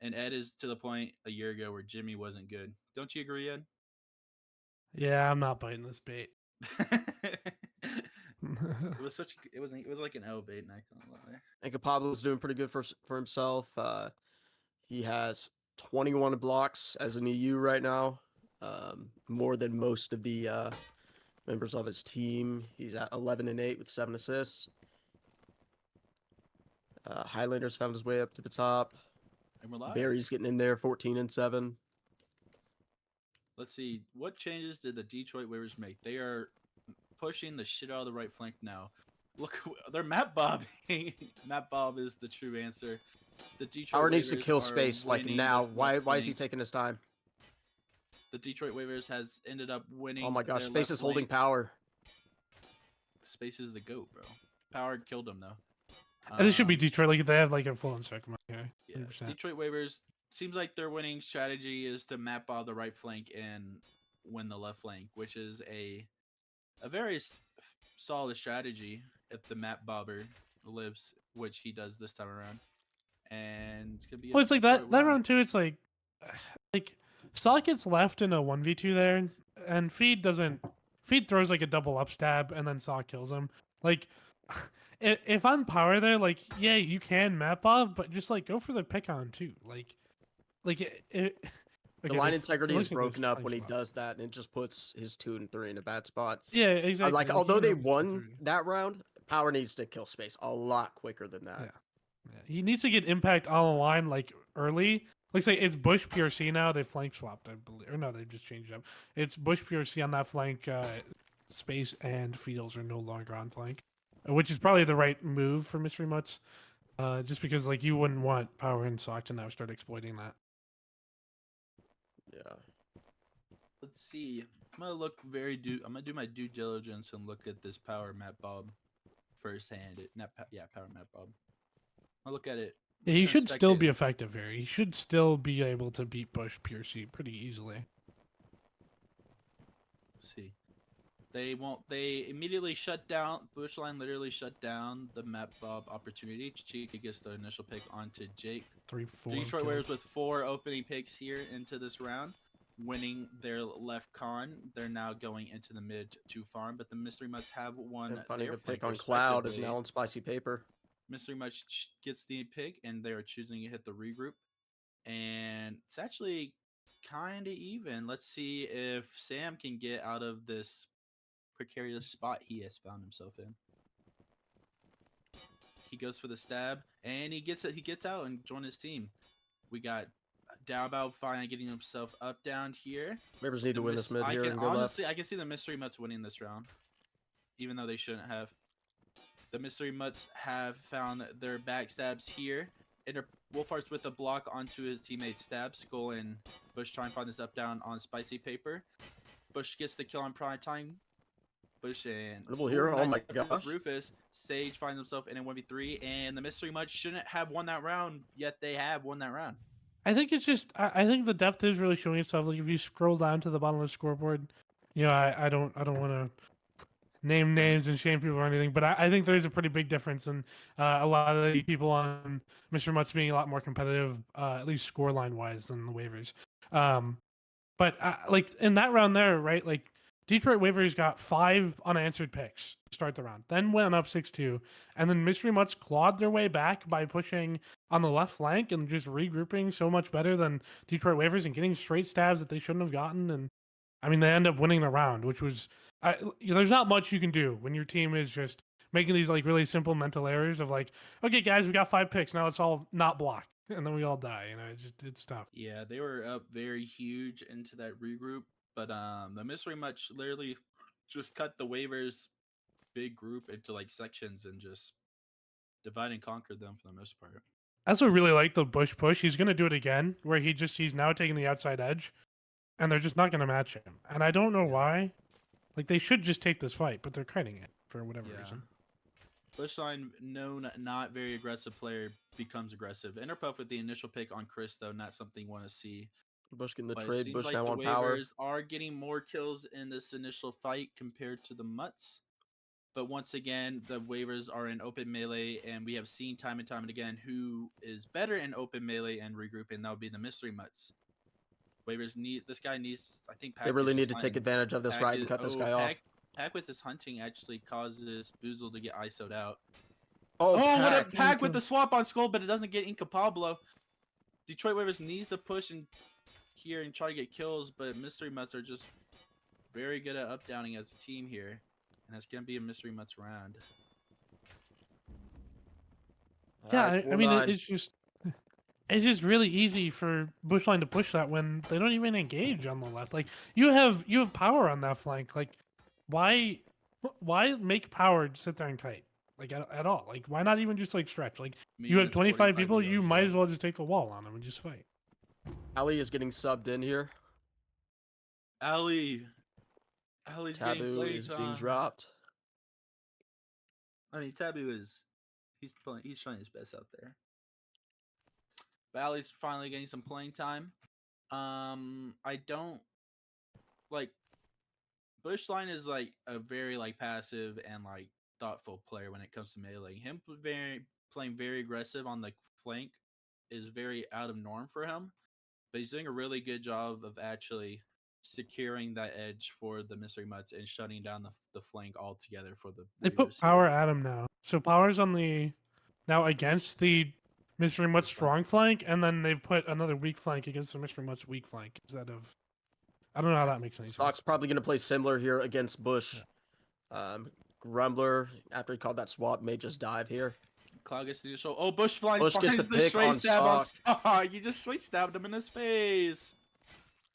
And Ed is to the point a year ago where Jimmy wasn't good. Don't you agree, Ed? yeah, I'm not biting this bait. It was like an L bait, not gonna lie. I think Pablo's doing pretty good for himself. He has 21 blocks as an EU right now, more than most of the members of his team. He's at 11 and 8 with 7 assists. Highlander's found his way up to the top. And we're live. Barry's getting in there, 14 and 7. Let's see. What changes did the Detroit Waivers make? They are pushing the shit out of the right flank now. Look, they're map bobbing. Map bob is the true answer. The Detroit Power needs to Waivers kill are space like winning now. this Why left is he flank. taking his time? The Detroit Waivers has ended up winning. Oh my gosh, their space left is holding flank. power. Space is the GOAT, bro. Power killed him though. And this should be Detroit. Like they have like a full encirclement here. Yeah, 100%. Detroit Waivers seems like their winning strategy is to map out the right flank and win the left flank, which is a very solid strategy if the map bobber lives, which he does this time around. And it's gonna be. Well, it's like that short that round too. It's like Stock gets left in a 1v2 there, and Feed doesn't. Feed throws like a double up stab, and then Saw kills him. Like, if I'm power there, like yeah, you can map off, but just like go for the pick on too. Like The okay, line integrity is most of those broken up flank when he spot. does that, and it just puts his 2 and 3 in a bad spot. Yeah, exactly. Like, he although they knows it's won 2-3. that round, Power needs to kill space a lot quicker than that. Yeah. Yeah, he needs to get impact on the line like early. Like say it's Bush PRC now. They flank swapped, I believe. Or no, they just changed up. It's Bush PRC on that flank. Space and Fields are no longer on flank, which is probably the right move for Mystery Mutts. Just because like you wouldn't want Power and Sock to now start exploiting that. Yeah. Let's see. I'm gonna do my due diligence and look at this power map bob firsthand. Power map bob. I'll look at it. Yeah, he Kinda should still spectate be it. effective here. He should still be able to beat Bush PRC pretty easily. Let's see. They immediately shut down. Bushline literally shut down the map bob opportunity. Chica gets the initial pick onto Jake. 3-4. Detroit kills. Warriors with 4 opening picks here into this round, winning their left con. They're now going into the mid to farm, but the Mystery Mutts have won And finding their a pick flank on Cloud is respectively. now on Spicy Paper. Mystery Mutts gets the pick, and they are choosing to hit the regroup. And it's actually kind of even. Let's see if Sam can get out of this precarious spot he has found himself in. He goes for the stab, and he gets it. He gets out and joins his team. We got Daobao finally getting himself up down here. Waivers need to win this mid I here can and go honestly, left. I can see the Mystery Mutts winning this round, even though they shouldn't have. The Mystery Mutts have found their backstabs here. Wolfheart's with a block onto his teammate's stab. Skull and Bush try and find this up down on Spicy Paper. Bush gets the kill on prime time. Bush and Double here. Oh nice my effort with gosh. Rufus. Sage finds himself in a 1v3, and the Mystery Mutts shouldn't have won that round, yet they have won that round. I think it's just I think the depth is really showing itself. Like if you scroll down to the bottom of the scoreboard, you know, I don't want to name names and shame people or anything, but I think there's a pretty big difference in a lot of the people on Mr. Mutts being a lot more competitive, at least scoreline wise, than the waivers. But like in that round there, right? Like Detroit Waivers got 5 unanswered picks to start the round, then went up 6-2, and then Mystery Mutts clawed their way back by pushing on the left flank and just regrouping so much better than Detroit Waivers and getting straight stabs that they shouldn't have gotten. And I mean, they end up winning the round, which was there's not much you can do when your team is just making these like really simple mental errors of like, okay, guys, we got 5 picks, now let's all not block, and then we all die. You know, it's tough. Yeah, they were up very huge into that regroup, but the Mystery Mutts literally just cut the waivers big group into like sections and just divide and conquer them for the most part. I also really like the Bush push. He's gonna do it again, where he's now taking the outside edge, and they're just not gonna match him. And I don't know why. Like they should just take this fight, but they're kiting it for whatever reason. Bushline, known not very aggressive player, becomes aggressive. Interpuff with the initial pick on Chris, though, not something you want to see. Bush getting the But it trade. seems Bush like now the on power. Waivers are getting more kills in this initial fight compared to the Mutts. But once again, the Waivers are in open melee, and we have seen time and time and again who is better in open melee and regrouping. That would be the Mystery Mutts. Waivers need this guy needs. I think Pack They really is need just to take fine. advantage of this Pack right is- and cut this oh, guy off. Pack with his hunting actually causes Boozle to get ISO'd out. Oh, What a Pack. Pack with the swap on Skull, but it doesn't get Inca Pablo. Detroit Waivers needs to push in here and try to get kills, but Mystery Mutts are just very good at up downing as a team here, and it's gonna be a Mystery Mutts round. Yeah, Alright, I mean, 4-9. it's just really easy for Bushline to push that when they don't even engage on the left. Like you have power on that flank. Like why make power sit there and kite like at all? Like why not even just like stretch? Like you have 25 people, you might as well just take the wall on them and just fight. Ali is getting subbed in here. Ali's getting Taboo played is being dropped. I mean, Taboo is he's trying his best out there. But Ali's finally getting some playing time. I don't like Bushline is like a very like passive and like thoughtful player when it comes to melee. Him playing very aggressive on the flank is very out of norm for him. But he's doing a really good job of actually securing that edge for the Mystery Mutts and shutting down the flank altogether for the They put Waivers power here. at him now, so power's on the now against the Mystery Mutts strong flank, and then they've put another weak flank against the Mystery Mutts weak flank instead of. I don't know how that makes any Stock's sense. probably going to play similar here against Bush. Grumbler, after he called that swap, may just dive here. Cloud gets the initial. Oh, Bushline Bush finds gets the the pick straight on stab on Stock. Stock. You just straight stabbed him in his face.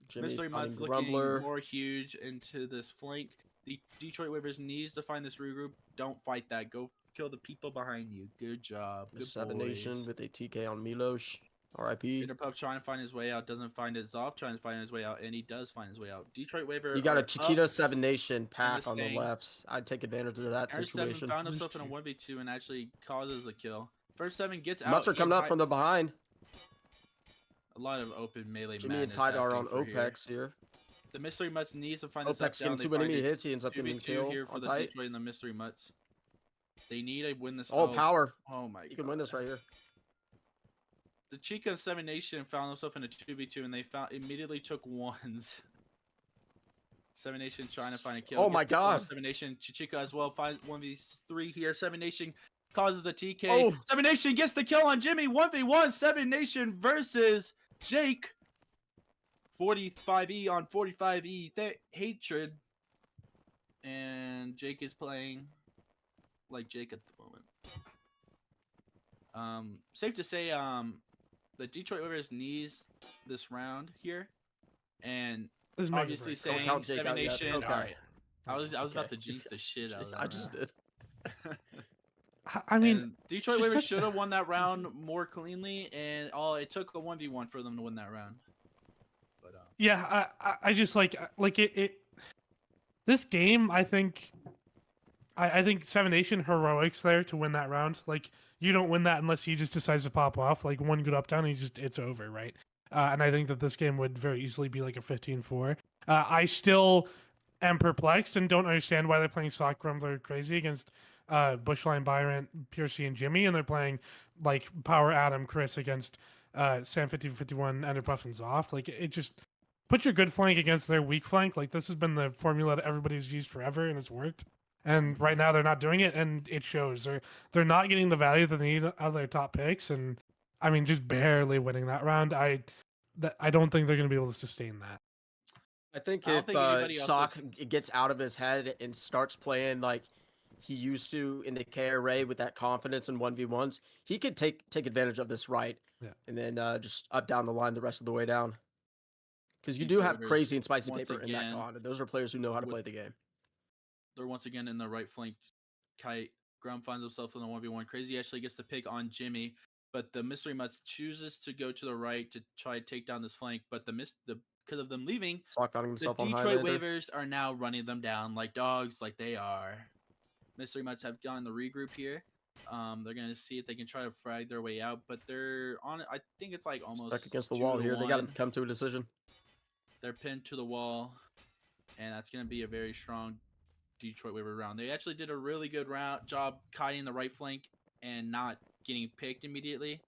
Jimmy Mystery finding Mutts looking Grumbler. more huge into this flank. The Detroit Waivers needs to find this regroup. Don't fight that. Go kill the people behind you. Good job. Good Seven boys. Nation with a TK on Milos. RIP. Interpuff trying to find his way out. Doesn't find it. Zoff trying to find his way out. And he does find his way out. Detroit Waiver. You got a are Chiquita up. 7 Nation pack this on the thing. left. I'd take advantage of that First situation. 7 found himself in a 1v2 and actually causes a kill. First 7 gets out. Mutts are coming up from the behind. A lot of open melee Jimmy and madness Tide are on happening for OPEX here. The Mystery Mutts needs to find this up OPEX down. getting They too many find it. hits. He ends up getting 2v2 kill here for on the tight. Detroit and the Mystery Mutts. They need to win this. Oh, power. Oh my god. You can win this right here. The Chica and 7 Nation found themselves in a 2v2 and they immediately took ones. 7 Nation trying to find a kill. Oh my god. 7 Nation, Chica as well. 1v3 here. 7 Nation causes a TK. Oh. 7 Nation gets the kill on Jimmy. 1v1. 7 Nation versus Jake. 45E on 45E. Hatred. And Jake is playing like Jake at the moment. Safe to say, the Detroit Waivers needs this round here, and This is make or obviously break. Don't saying count Jake Seven out yet. Nation. Okay. All right, I was Okay. about to jinx the shit out of that. I just did. I mean, And Detroit just Waivers such- should have won that round more cleanly, and it took a 1v1 for them to win that round. But yeah, I just like it. This game, I think Seven Nation heroics there to win that round. Like you don't win that unless he just decides to pop off. Like one good up down, and it's over, right? And I think that this game would very easily be like a 15-4. I still am perplexed and don't understand why they're playing Sock Grumbler crazy against Bushline, Byron, Piercy, and Jimmy, and they're playing like Power Adam, Chris against Sam 5051, Enderpuff, and Zoft. Like it just put your good flank against their weak flank. Like this has been the formula that everybody's used forever, and it's worked. And right now they're not doing it, and it shows. They're not getting the value that they need out of their top picks, and I mean just barely winning that round. I don't think they're going to be able to sustain that. I think I don't if think anybody else Sock is- gets out of his head and starts playing like he used to in the K array with that confidence in 1v1s, he could take advantage of this right. Yeah. And then just up down the line the rest of the way down. Because you do Detroit have Waivers, crazy and spicy once paper in that again, con. And those are players who know how to would- play the game. they're once again in the right flank. Kite Grum finds himself in the 1v1. Crazy actually gets to pick on Jimmy, but the Mystery Mutts chooses to go to the right to try to take down this flank. But because of them leaving, Sock finding the himself on Detroit Highlander. Waivers are now running them down like dogs, like they are. Mystery Mutts have gotten the regroup here. They're gonna see if they can try to frag their way out, but they're on. I think it's like almost Stuck against the 2 wall to here. They got to 1. come to a decision. They're pinned to the wall, and that's gonna be a very strong Detroit Waiver round. They actually did a really good job kiting the right flank and not getting picked immediately.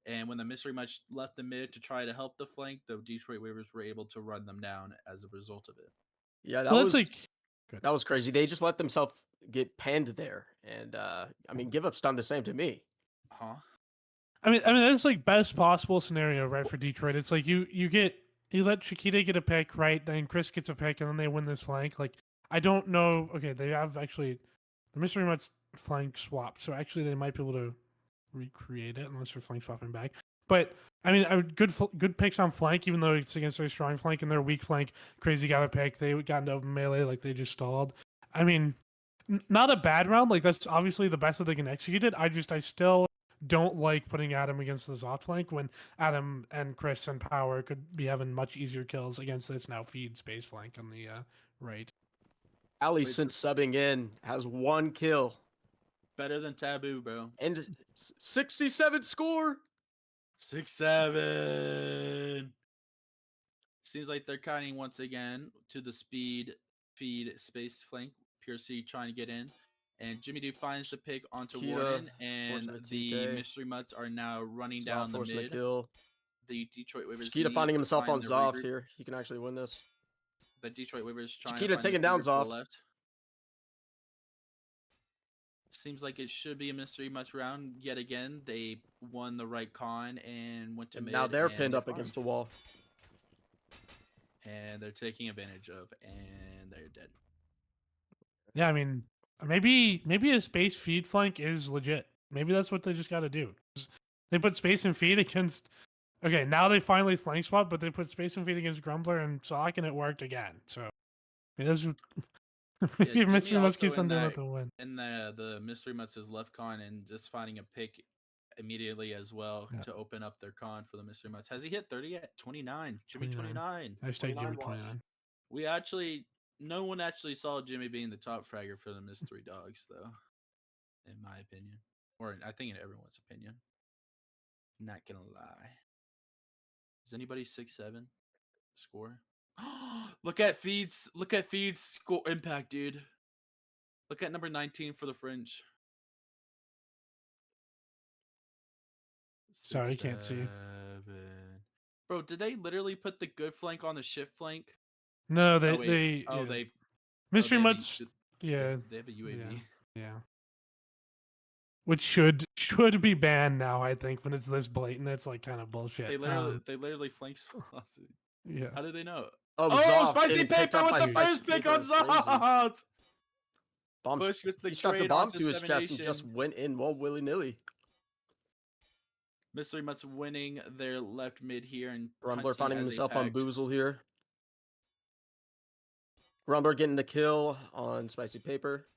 And when the Mystery Mutts left the mid to try to help the flank, the Detroit Waivers were able to run them down as a result of it. Yeah, that Well, was that's like that was crazy. They just let themselves get penned there. And I mean, Give Up's done the same to me. Huh? I mean that's like best possible scenario, right, for Detroit. It's like you let Chiquita get a pick, right? Then Chris gets a pick, and then they win this flank. Like I don't know. Okay, they have actually the Mystery Mutts flank swapped, so actually they might be able to recreate it unless they're flank swapping back. But I mean, good picks on flank, even though it's against their strong flank and their weak flank. Crazy got a pick. They got into open melee, like they just stalled. I mean, not a bad round. Like that's obviously the best that they can execute it. I still don't like putting Adam against the Zot flank when Adam and Chris and Power could be having much easier kills against this now feed space flank on the right. Ali, Wait, since subbing in, has 1 kill Better than Taboo, bro. and 67 score. 6-7. Seems like they're kiting once again to the speed feed space flank. Pure C trying to get in. And Jimmy D finds the pick onto Cheetah Warden, and forcing a the TK. Mystery Mutts are now running Zoff down the forcing a mid. kill. The Detroit Waivers Chiquita needs finding to himself find on the Zoft regroup. here. He can actually win this. The Detroit Waivers trying Chiquita to find taking the down regroup to the Zoft. left. Seems like it should be a Mystery Mutts round yet again. They won the right con and went to And mid. now they're and pinned they up against the farmed. wall. And they're taking advantage of, and they're dead. Yeah, I mean, maybe a space feed flank is legit. Maybe that's what they just got to do. They put space and feed against. Okay, now they finally flank swap, but they put space and feed against Grumbler and Sock, and it worked again. So I mean, that's maybe Jimmy Mystery Mutts also keeps on in doing that- it to win. And the Mystery Mutts is left con and just finding a pick immediately as well Yeah. to open up their con for the Mystery Mutts. Has he hit 30 yet? 29. Jimmy 29. 29. Hashtag 29 Jimmy watch. 29. No one actually saw Jimmy being the top fragger for the Mystery Dogs, though, in my opinion. Or I think in everyone's opinion. Not gonna lie. Is anybody 6-7 score? Look at Feed's score impact, dude. Look at number 19 for the Fringe. Sorry, I can't see. 6-7. Bro, did they literally put the good flank on the shift flank? No, they Oh, wait. they Oh, yeah. they Mystery they have a Mutts. U- Yeah, They have a UAV. yeah. Which should be banned now. I think when it's this blatant, it's like kind of bullshit. They literally flank Saucy. Yeah. How did they know? Oh, Oh, Zoff Spicy getting picked Paper up with by the Spicy first pick Paper on is crazy. Zot! Bomb, Push with the he strapped a trade bomb onto to his chest and Semination. just went in well willy nilly. Mystery Mutts winning their left mid here and Grumbler hunting finding as a himself on pact. Boozle here. Grumbler getting the kill on Spicy Paper.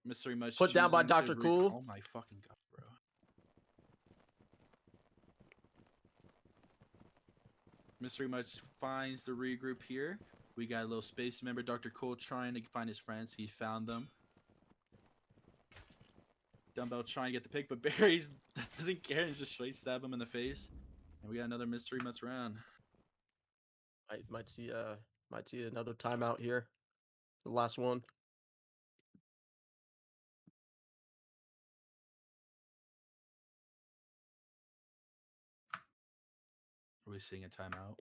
Mystery Mutts Put down by choosing to Dr. Cool. Oh my fucking god, bro. Mystery Mutts finds the regroup here. We got a little space member, Dr. Cool, trying to find his friends. He found them. Dumbbell trying to get the pick, but Barry doesn't care and just straight stab him in the face. And we got another Mystery Mutts round. Might see another timeout here. The last one. Are we seeing a timeout?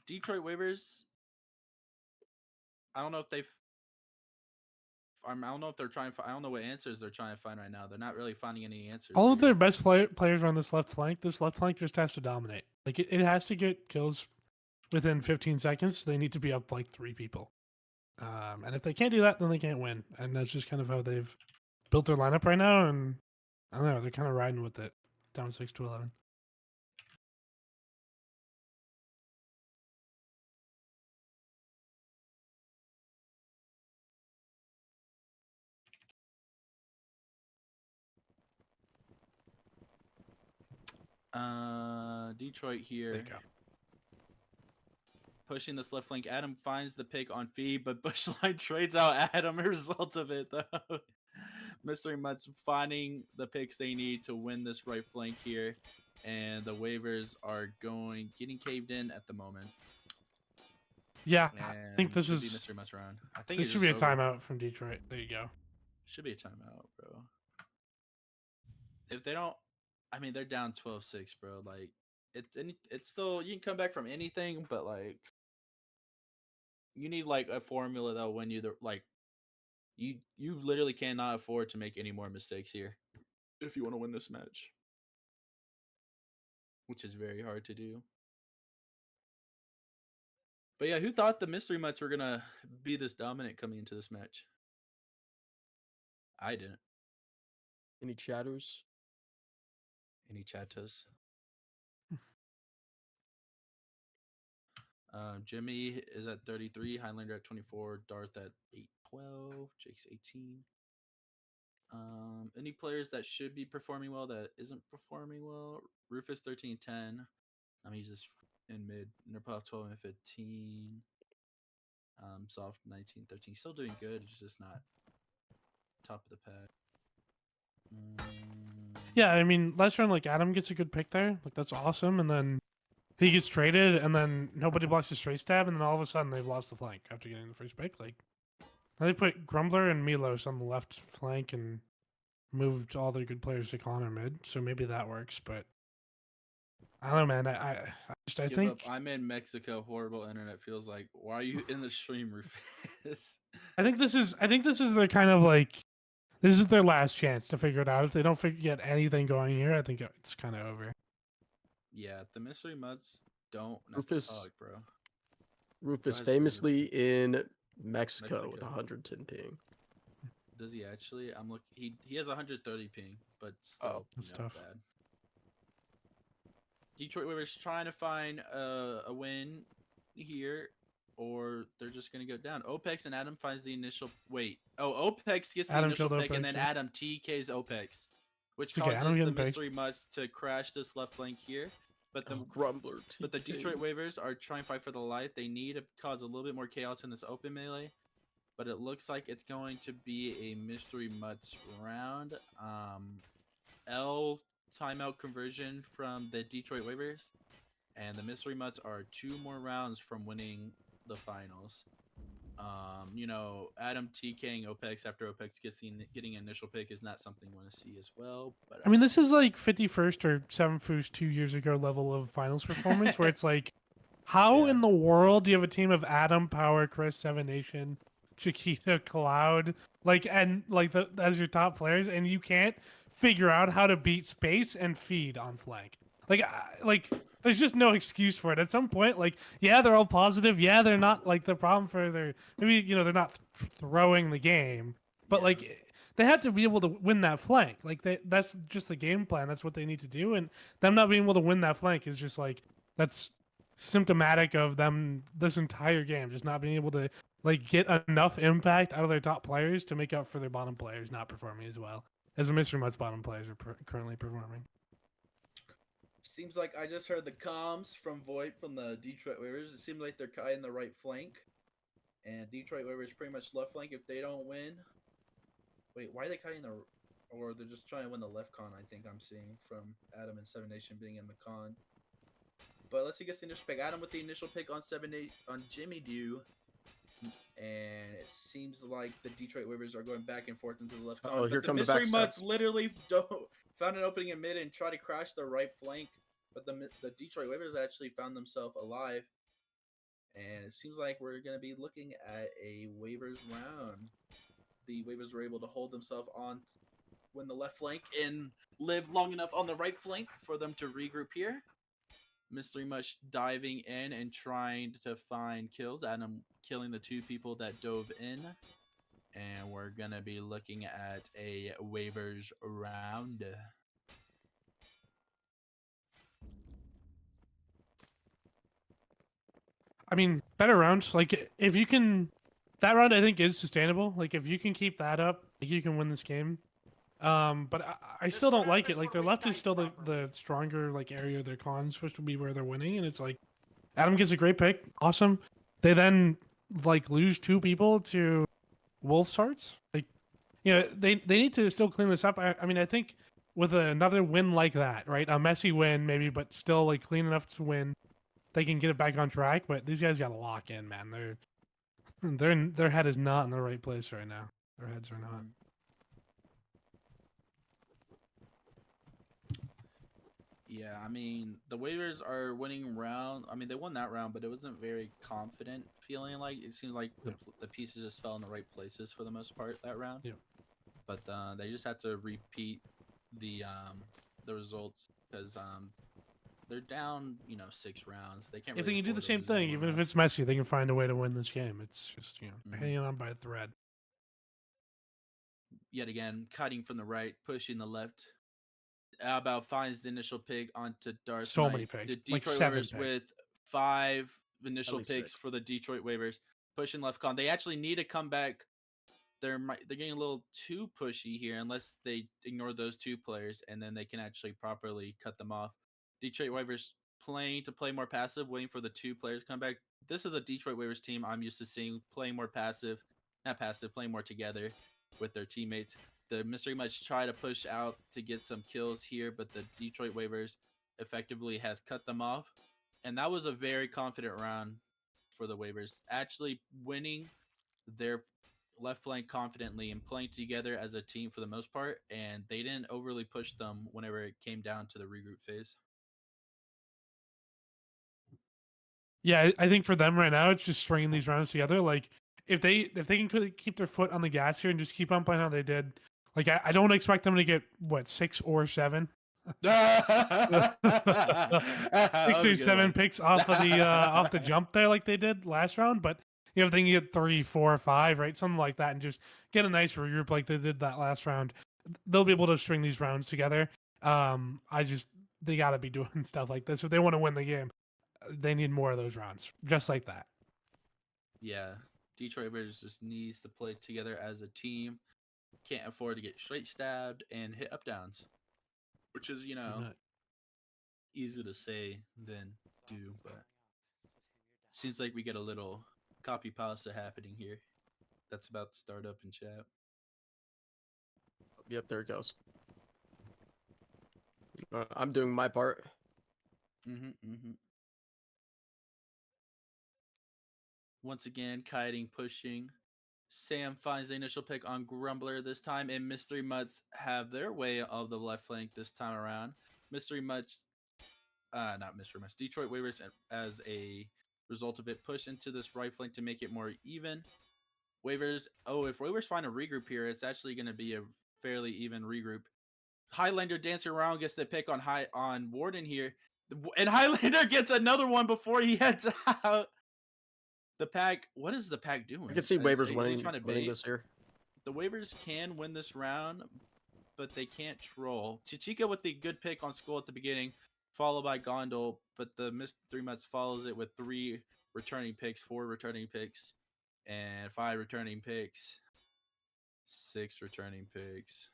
Detroit Waivers. I don't know if they've. I don't know if they're trying. I don't know what answers they're trying to find right now. They're not really finding any answers. All of here. their best players are on this left flank. This left flank just has to dominate. Like it has to get kills within 15 seconds. They need to be up like 3 people. And if they can't do that, then they can't win. And that's just kind of how they've built their lineup right now. And I don't know, they're kind of riding with it. Down 6-11. Detroit here. There you go. Pushing this left flank. Adam finds the pick on feed, but Bushline trades out Adam as a result of it, though. Mystery Mutts finding the picks they need to win this right flank here. And the waivers are getting caved in at the moment. Yeah, And I think this should be is. Mystery Mutts round. I think This it's should be a just over. timeout from Detroit. There you go. Should be a timeout, bro. If they don't, I mean, they're down 12-6, bro. Like, it's still, you can come back from anything, but like, you need like a formula that'll win you the like. You literally cannot afford to make any more mistakes here if you want to win this match, which is very hard to do. But yeah, who thought the Mystery Mutts were gonna be this dominant coming into this match? I didn't. Any chatters? Any chattas? Jimmy is at 33, Highlander at 24, Darth at 8-12, Jake's 18. Any players that should be performing well that isn't performing well? Rufus 13-10. He's just in mid. Nerpov 12 and 15. Soft 19-13. Still doing good. It's just not top of the pack. Yeah, I mean, last round, like Adam gets a good pick there. Like that's awesome, and then he gets traded, and then nobody blocks his straight stab, and then all of a sudden they've lost the flank after getting the first pick. Like now they put Grumbler and Milos on the left flank and moved all their good players to Connor mid, so maybe that works. But I don't know, man. I Give think up. I'm in Mexico. Horrible internet feels like. Why are you in the stream, Rufus? I think this is their kind of like this is their last chance to figure it out. If they don't get anything going here, I think it's kind of over. Yeah, the Mystery Mutts don't Rufus. talk, bro. Rufus Guys, famously in Mexico with Mexico. 110 ping. Does he actually? I'm looking. He has 130 ping, but still, That's tough. bad. Detroit Waivers trying to find a win here, or they're just gonna go down. Opex and Adam finds the initial. Wait. Oh, Opex gets the Adam initial killed pick, and Opex, then yeah. Adam TKs Opex, which It's okay, causes Adam the getting picked. Mystery Mutts to crash this left flank here. But the Grumbler. But the TK. Detroit Waivers are trying to fight for the life. They need to cause a little bit more chaos in this open melee. But it looks like it's going to be a Mystery Mutts round. L timeout conversion from the Detroit Waivers. And the Mystery Mutts are 2 more rounds from winning the finals. Adam TKing Opex after Opex getting an initial pick is not something we want to see as well. But I mean, this is like 51st or 7 Foos 2 years ago level of finals performance, where it's like, how Yeah. in the world do you have a team of Adam, Power, Chris, Seven Nation, Chiquita, Cloud, as your top players, and you can't figure out how to beat space and feed on flank? there's just no excuse for it. At some point, like, yeah, they're all positive. Yeah, they're not like the problem for their maybe they're not throwing the game, but Yeah. like they had to be able to win that flank. Like that's just the game plan. That's what they need to do, and them not being able to win that flank is just like that's symptomatic of them this entire game just not being able to like get enough impact out of their top players to make up for their bottom players not performing as well as the Mystery Mutts bottom players are currently performing. Seems like I just heard the comms from Void from the Detroit Waivers. It seems like they're kiting the right flank, and Detroit Waivers pretty much left flank if they don't win. Wait, why are they kiting the? Or they're just trying to win the left con. I think I'm seeing from Adam and Seven Nation being in the con. But let's see, gets the initial pick. Adam with the initial pick on on Jimmy Dew. And it seems like the Detroit Waivers are going back and forth into the left. Oh, here the come the Mystery backstab. Mutts literally found an opening in mid and tried to crash the right flank. But the Detroit Waivers actually found themselves alive. And it seems like we're going to be looking at a Waivers round. The Waivers were able to hold themselves on win the left flank and live long enough on the right flank for them to regroup here. Mystery Much diving in and trying to find kills. Adam killing the two people that dove in. And we're going to be looking at a Waivers round. I mean, better round. Like, if you can, that round I think is sustainable. Like, if you can keep that up, like, you can win this game. But I still don't like it. Like, their left is still the stronger like area of their cons, supposed to be where they're winning, and it's like Adam gets a great pick, awesome. They then like lose two people to Wolf's Hearts. Like, they need to still clean this up. I mean, I think with another win like that, right, a messy win maybe, but still like clean enough to win, they can get it back on track. But these guys got to lock in, man. Their head is not in the right place right now. Their heads are not. Yeah, I mean, the Waivers are winning round. I mean, they won that round, but it wasn't very confident feeling like. It seems like the pieces just fell in the right places for the most part that round. Yeah. But they just had to repeat the results because they're down, 6 rounds. They can't. If Really they can do the afford to same lose any thing, more even if rounds. it's messy, they can find a way to win this game. It's just hanging on by a thread. Yet again, cutting from the right, pushing the left. About finds the initial pick onto Darth So Knight. many picks, The like Detroit 7 Waivers picks. with 5 initial least picks 6. for the Detroit Waivers. Pushing left con. They actually need to come back. They're getting a little too pushy here unless they ignore those 2 players, and then they can actually properly cut them off. Detroit Waivers playing to play more passive, waiting for the 2 players to come back. This is a Detroit Waivers team I'm used to seeing playing more passive, not passive, playing more together with their teammates. The Mystery Much try to push out to get some kills here, but the Detroit Waivers effectively has cut them off. And that was a very confident round for the Waivers. Actually winning their left flank confidently and playing together as a team for the most part, and they didn't overly push them whenever it came down to the regroup phase. Yeah, I think for them right now, it's just stringing these rounds together. Like, if they can keep their foot on the gas here and just keep on playing how they did, like I don't expect them to get 6 or 7. 6 or 7 picks off of the off the jump there like they did last round, but if they can get 3, 4, 5, right, something like that, and just get a nice regroup like they did that last round, they'll be able to string these rounds together. They got to be doing stuff like this if they want to win the game. They need more of those rounds, just like that. Yeah, Detroit Raiders just needs to play together as a team. Can't afford to get straight stabbed and hit up downs, which is easier to say than do, but seems like we get a little copy pasta happening here. That's about to start up in chat. Yep, there it goes. I'm doing my part. Once again, kiting, pushing. Sam finds the initial pick on Grumbler this time, and Mystery Mutts have their way of the left flank this time around. Mystery Mutts, not Mystery Mutts, Detroit Waivers, as a result of it, push into this right flank to make it more even. Waivers, if Waivers find a regroup here, it's actually going to be a fairly even regroup. Highlander dancing around, gets the pick on Warden here. And Highlander gets another one before he heads out. The pack. What is the pack doing? I can see Is Waivers he winning, trying to winning bait? this here. The Waivers can win this round, but they can't troll. Chichika with the good pick on Skull at the beginning, followed by Gondol, but the Mystery Mutts follows it with 3 returning picks, 4 returning picks, and 5 returning picks, 6 returning picks,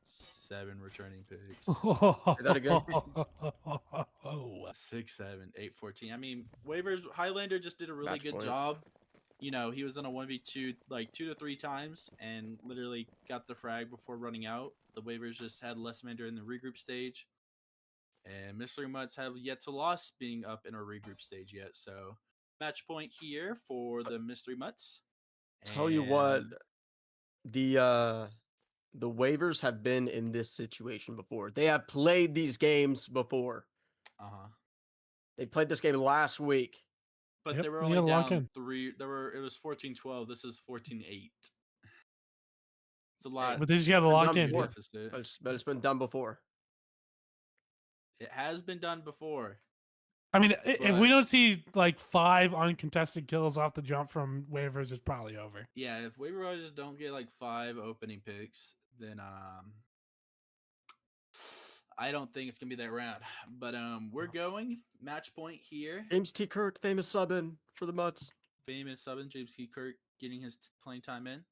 7 returning picks. Say that again. 6, 7, 8, 14. I mean, Waivers Highlander just did a really Match good point. job. You know, he was in a 1v2 like 2 to 3 times and literally got the frag before running out. The Waivers just had less men during the regroup stage. And Mystery Mutts have yet to lost being up in a regroup stage yet. So match point here for the Mystery Mutts. Tell you what, And- the Waivers have been in this situation before. They have played these games before. Uh-huh. They played this game last week. But Yep, they were you only gotta lock down in. 3. It was 14-12. This is 14-8. It's a Hey, lot. But they just gotta been lock done in, before. dude. Deficit. But it's been done before. It has been done before. I mean, if we But- don't see like 5 uncontested kills off the jump from Waivers, it's probably over. Yeah, if Waiver Riders don't get like 5 opening picks, then I don't think it's gonna be that round. But we're going match point here. James T. Kirk, famous subbing for the Mutts. Famous subbing James T. Kirk getting his playing time in.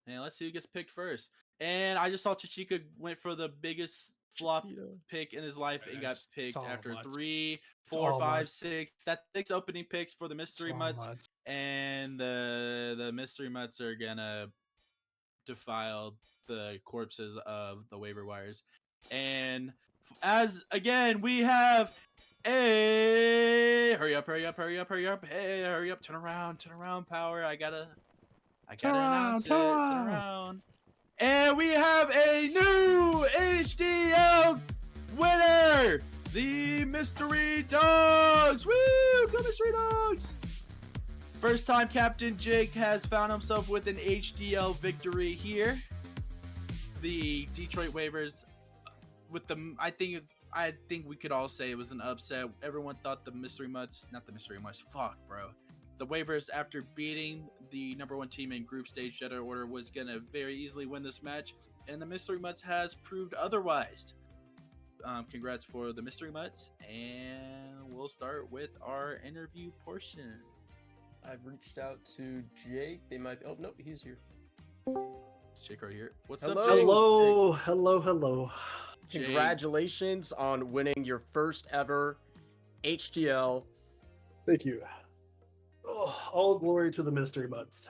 And let's see who gets picked first. And I just saw Chichika went for the biggest flop Chiquito. pick in his life and got It's picked all after Mutts. 3, all 4, 5, Mutts. 6. That's 6 opening picks for the Mystery All Mutts. Mutts. And the Mystery Mutts are gonna defile the corpses of the waiver wires. And as again, we have a hurry up, hurry up, hurry up, hurry up, hey, hurry up, turn around, power. I gotta announce it. turn Turn around. And we have a new HDL winner, the Mystery Dogs. Woo! Go Mystery Dogs! First time Captain Jake has found himself with an HDL victory here. The Detroit Waivers, with the I think we could all say it was an upset. Everyone thought the Mystery Mutts, not the Mystery Mutts, fuck, bro. The Waivers, after beating the number 1 team in group stage Jedi Order, was gonna very easily win this match, and the Mystery Mutts has proved otherwise. Congrats for the Mystery Mutts, and we'll start with our interview portion. I've reached out to Jake. They might. Oh no, he's here. Jake right here. What's Hello. up, Jake? Hello. Jake. Congratulations on winning your first ever HDL. Thank you. Oh, all glory to the Mystery Mutts.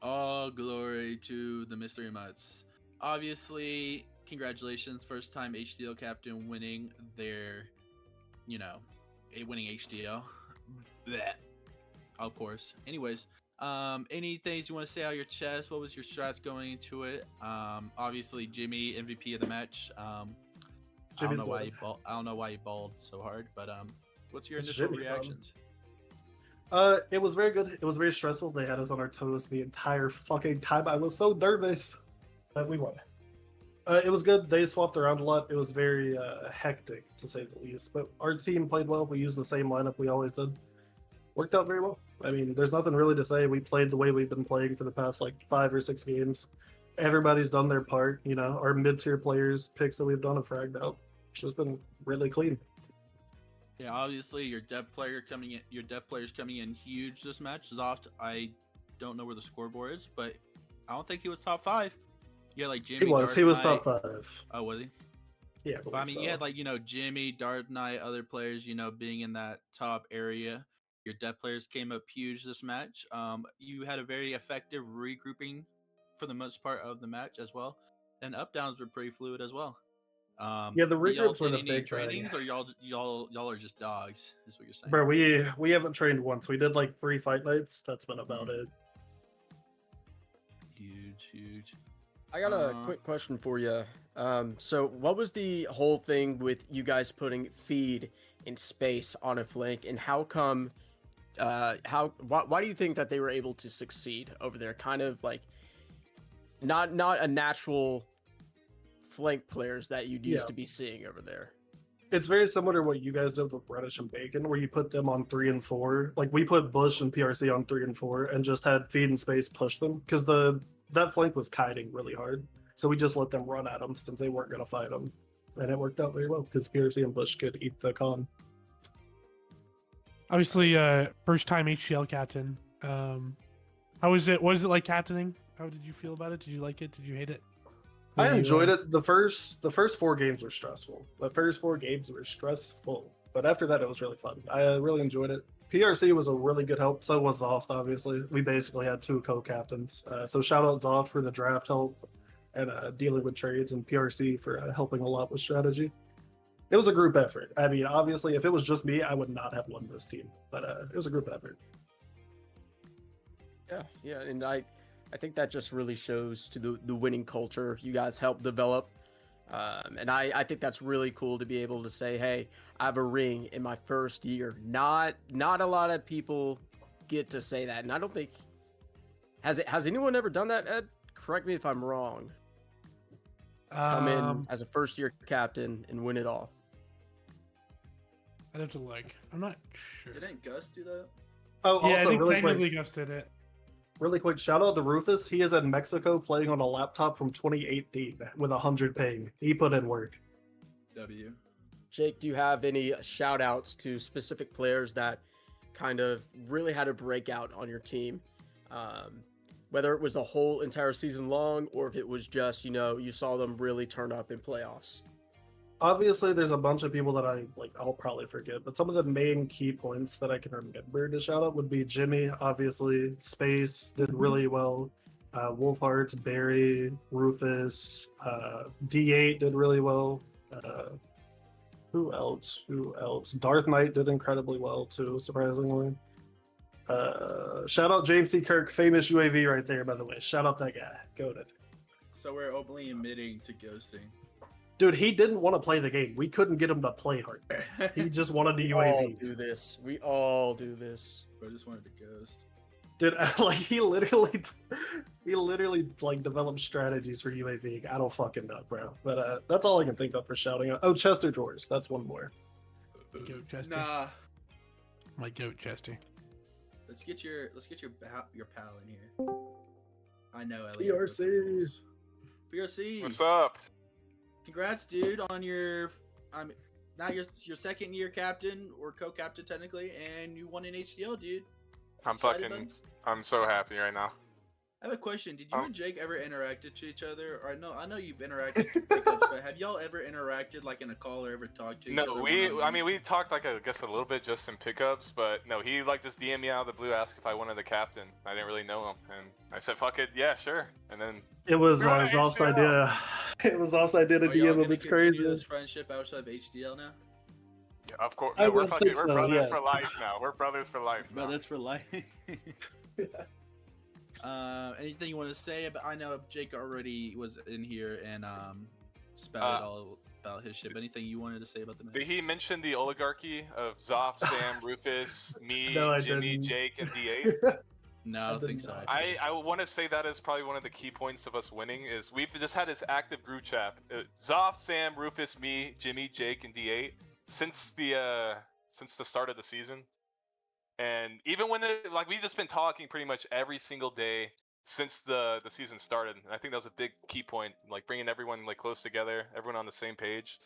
All glory to the Mystery Mutts. Obviously, congratulations, first time HDL captain winning their, winning HDL. Blech. Of course. Anyways, any things you want to say out of your chest? What was your strats going into it? Obviously, Jimmy MVP of the match. I don't know why he balled so hard, but what's your It's initial Jimmy, son. reactions? It was very good. It was very stressful. They had us on our toes the entire fucking time. I was so nervous, but we won. It was good. They swapped around a lot. It was very hectic, to say the least. But our team played well. We used the same lineup we always did. Worked out very well. I mean, there's nothing really to say. We played the way we've been playing for the past 5 or 6 games. Everybody's done their part. Our mid-tier players picks that we've done have fragged out. It's just been really clean. Yeah, obviously your depth players coming in huge this match. Zoft, I don't know where the scoreboard is, but I don't think he was top 5. Yeah, like Jimmy. He was Dark top Knight. 5. Oh, was he? Yeah, But I mean, you had Jimmy, Dark Knight, other players, being in that top area. Your depth players came up huge this match. You had a very effective regrouping for the most part of the match as well, and up downs were pretty fluid as well. Yeah, the did y'all regroups were get the any big trainings, thing. or y'all are just dogs? Is what you're saying? Bro, we haven't trained once. We did 3 fight nights. That's been about it. Huge. I got a quick question for you. So what was the whole thing with you guys putting feed in space on a flank, and how come? Why do you think that they were able to succeed over there? Kind of not a natural flank players that you'd used to be seeing over there. It's very similar to what you guys did with Reddish and Bacon, where you put them on 3 and 4. Like we put Bush and PRC on 3 and 4, and just had Feed and Space push them because that flank was kiting really hard. So we just let them run at them since they weren't going to fight them, and it worked out very well because PRC and Bush could eat the con. Obviously, first time HDL captain. How was it? What is it like captaining? How did you feel about it? Did you like it? Did you hate it? I enjoyed it. The first 4 games were stressful. The first 4 games were stressful, but after that, it was really fun. I really enjoyed it. PRC was a really good help. So was Zoft, obviously. We basically had 2 co-captains. So shout out Zoft for the draft help and dealing with trades, and PRC for helping a lot with strategy. It was a group effort. I mean, obviously, if it was just me, I would not have won this team. But it was a group effort. Yeah, and I think that just really shows to the winning culture you guys helped develop. And I think that's really cool to be able to say, hey, I have a ring in my first year. Not a lot of people get to say that, and I don't think has anyone ever done that, Ed? Correct me if I'm wrong. Come in as a first year captain and win it all. I'd have to look. I'm not sure. Didn't Gus do that? Oh, Yeah, also, I think really technically quick, Gus did it. really quick, shout out to Rufus. He is in Mexico playing on a laptop from 2018 with 100 ping. He put in work. W. Jake, do you have any shout outs to specific players that kind of really had a breakout on your team? Whether it was a whole entire season long or if it was just, you saw them really turn up in playoffs. Obviously, there's a bunch of people that I'll probably forget, but some of the main key points that I can remember to shout out would be Jimmy, obviously, Space did really well, Wolfheart, Barry, Rufus, D8 did really well. Who else? Darth Knight did incredibly well too, surprisingly. Shout out James C. Kirk, famous UAV right there, by the way. Shout out that guy. Goated. So we're openly admitting to ghosting. Dude, he didn't want to play the game. We couldn't get him to play hard. He just wanted to We all UAV. do this. We all do this. I just wanted to ghost. Dude, like he literally developed strategies for UAV. I don't fucking know, bro. But that's all I can think of for shouting out. Oh, Chester Drawers. That's one more. Goat Chester. Nah. My goat Chester. Let's get your pal in here. I know Elliot. PRC. PRC. What's up? Congrats, dude, on your now your second year captain or co-captain technically, and you won an HDL, dude. I'm so happy right now. I have a question. Did you and Jake ever interacted to each other? Or I know you've interacted with pickups, but have y'all ever interacted like in a call or ever talked to each other? No, we talked I guess a little bit just in pickups, but no, he just DM'd me out of the blue, asked if I wanted the captain. I didn't really know him, and I said, "Fuck it, yeah, sure." And then It was We're on Zoff's HDL. idea. It was Zoff's idea to Are y'all DM him. gonna It's continue crazy. this friendship outside of HDL now? yeah, of course, I no, we're would think we're so, brothers yes. for life now. We're brothers for life. Bro, now. that's for life. Anything you want to say about? I know Jake already was in here and spouted all about his ship. Anything you wanted to say about the match? But he mentioned the oligarchy of Zoff, Sam, Rufus, me, No, I Jimmy, didn't. Jake, and D8. No, I I don't think did so. not. actually. I want to say that is probably one of the key points of us winning is we've just had this active group chat. Zoff, Sam, Rufus, me, Jimmy, Jake, and D8 since the start of the season. And even when we've just been talking pretty much every single day since the season started. And I think that was a big key point, like bringing everyone close together, everyone on the same page.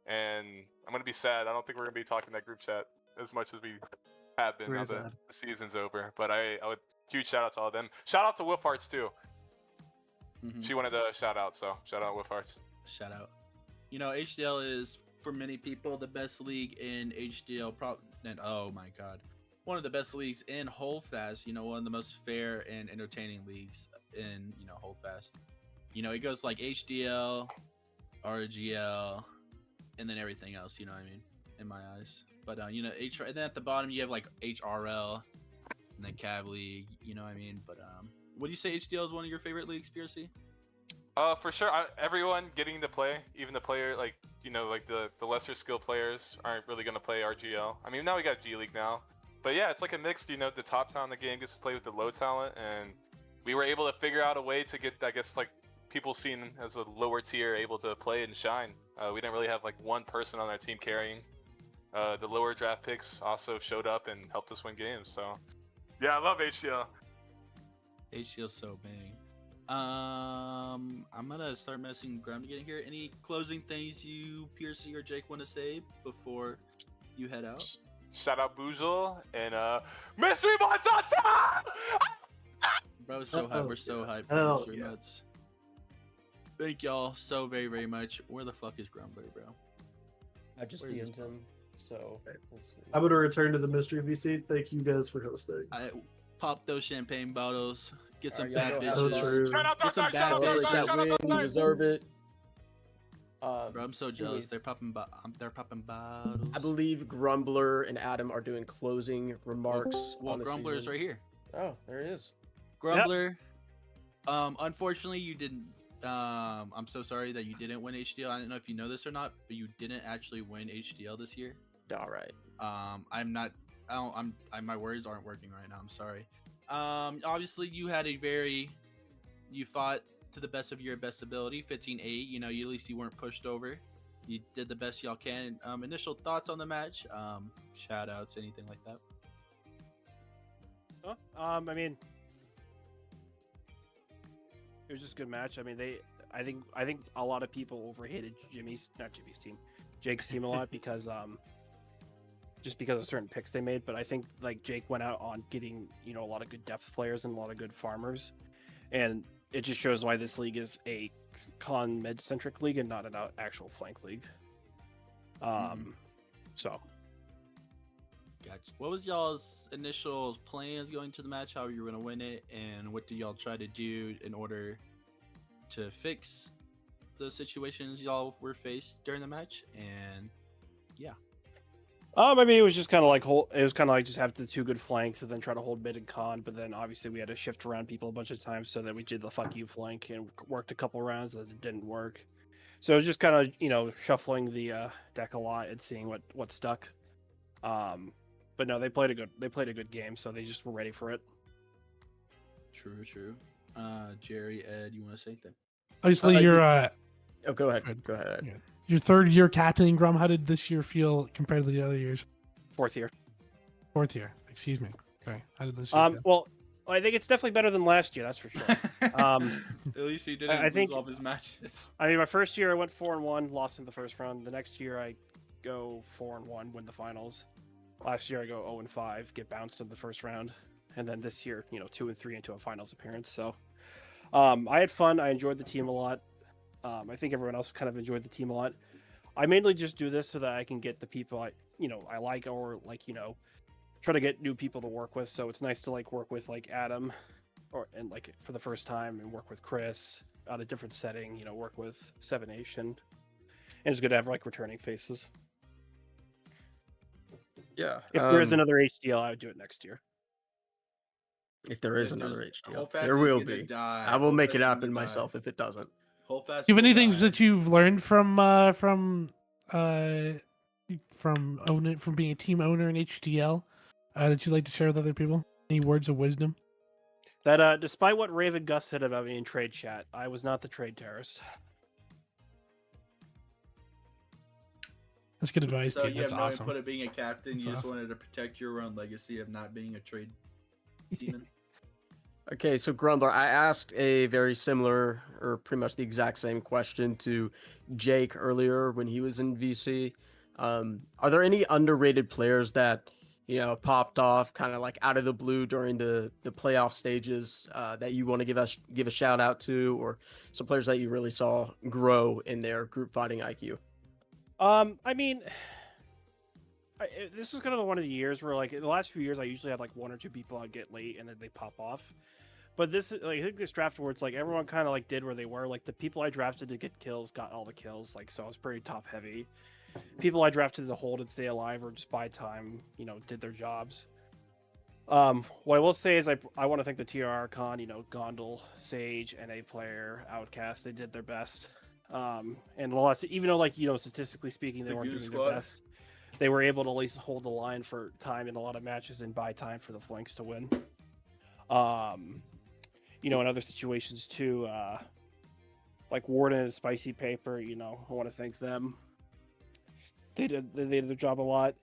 And I'm gonna be sad. I don't think we're gonna be talking in that group chat as much as we have been now Very that sad. the season's over. But I would huge shout out to all of them. Shout out to Wolf Hearts too. Mhm. She wanted a shout out, so shout out Wolf Hearts. Shout out. HDL is for many people the best league in HDL. And oh my god, one of the best leagues in Holdfast. One of the most fair and entertaining leagues in Holdfast. It goes like HDL, RGL, and then everything else. You know what I mean? In my eyes. But and then at the bottom you have like HRL, and then Cav League. You know what I mean? But would you say HDL is one of your favorite leagues, PRC? For sure. Everyone getting to play, even the player the lesser skill players aren't really gonna play RGL. I mean, now we got G League now. But yeah, it's like a mix, the top talent in the game gets to play with the low talent, and we were able to figure out a way to get, I guess, people seen as a lower tier able to play and shine. We didn't really have like one person on our team carrying. The lower draft picks also showed up and helped us win games. So yeah, I love HDL. HDL's so bang. I'm gonna start messing around to get in here. Any closing things you, Piercy or Jake, want to say before you head out? Shout out Boozle and Mystery Mutts on top! Bro, so hyped. We're so hyped for Hell Mystery yeah. Mutts. Thank y'all so very, very much. Where the fuck is Grumbler, bro? I just Where is DM'd him, so we'll see. I'm gonna return to the mystery VC. Thank you guys for hosting. I pop those champagne bottles. Get some Alright, bad y'all So go bitches. true. Shout out Get some Dark bad Shout out Dark Celebrate bitches. that Shout out win. Dark You Knight. deserve it. Bro, I'm so jealous. anyways, They're popping bottles. I believe Grumbler and Adam are doing closing remarks Well, on the Grumbler is season. right here. Oh, there he is. Grumbler, unfortunately, you didn't. I'm so sorry that you didn't win HDL. I don't know if you know this or not, but you didn't actually win HDL this year. All right. I'm not. My words aren't working right now. I'm sorry. Obviously, you had a very. You fought to the best of your best ability. 15-8. You know, at least you weren't pushed over. You did the best y'all can. Initial thoughts on the match. Shout outs, anything like that. I mean, it was just a good match. I mean, I think a lot of people overhated Jake's team a lot because just because of certain picks they made. But I think like Jake went out on getting a lot of good depth players and a lot of good farmers, and it just shows why this league is a con med centric league and not an actual flank league. So. Gotcha. What was y'all's initial plans going to the match? How you were going to win it, and what did y'all try to do in order to fix the situations y'all were faced during the match? And yeah, I mean, it was just kind of like just have the two good flanks and then try to hold mid and con. But then obviously we had to shift around people a bunch of times so that we did the fuck you flank and worked a couple rounds that it didn't work. So it was just kind of shuffling the deck a lot and seeing what stuck. But no, they played a good game, so they just were ready for it. true. Jerry, Ed, you want to say anything? Obviously, you're Oh, go ahead. Good. Go ahead. Yeah. Your third year captaining, Grum. How did this year feel compared to the other years? Fourth year. Fourth year, excuse me. Sorry, how did this year feel? Well, I think it's definitely better than last year. That's for sure. At least he didn't I lose think- all of his matches. I mean, my first year I went 4-1, lost in the first round. The next year I go 4-1, win the finals. Last year I go 0-5, get bounced in the first round, and then this year, 2-3 into a finals appearance. So, I had fun. I enjoyed the team a lot. I think everyone else kind of enjoyed the team a lot. I mainly just do this so that I can get the people I like, or try to get new people to work with. So it's nice to work with Adam, and for the first time, and work with Chris on a different setting. Work with Seven Nation, and it's good to have returning faces. Yeah. If there is another HDL, I would do it next year. If there is If there's- another HDL, Holdfast there is will gonna be. die. I will make Holdfast it is happen gonna die. myself if it doesn't. Holdfast Do you have any will things die. that you've learned from being a team owner in HDL that you'd like to share with other people? Any words of wisdom? That despite what Raven Gus said about me in trade chat, I was not the trade terrorist. That's good advice, So dude. you That's have no awesome. input of being a captain. That's You just awesome. wanted to protect your own legacy of not being a trade demon. Okay, so Grumbler, I asked a very similar, or pretty much the exact same question to Jake earlier when he was in VC. Are there any underrated players that popped off kind of out of the blue during the playoff stages that you want to give a shout out to, or some players that you really saw grow in their group fighting IQ? I mean, this is kind of one of the years where, in the last few years, I usually had one or two people I'd get late and then they pop off. But this, I think this draft where it's everyone kind of did where they were. The people I drafted to get kills got all the kills. So I was pretty top heavy. People I drafted to hold and stay alive or just buy time, did their jobs. What I will say is I want to thank the TR Con, Gondel, Sage, NA Player, Outcast. They did their best. And a lot, even though statistically speaking they The weren't Goon doing Squad. their best, they were able to at least hold the line for time in a lot of matches and buy time for the flanks to win. In other situations too, like Warden and Spicy Paper. You know, I want to thank them. They did their job a lot.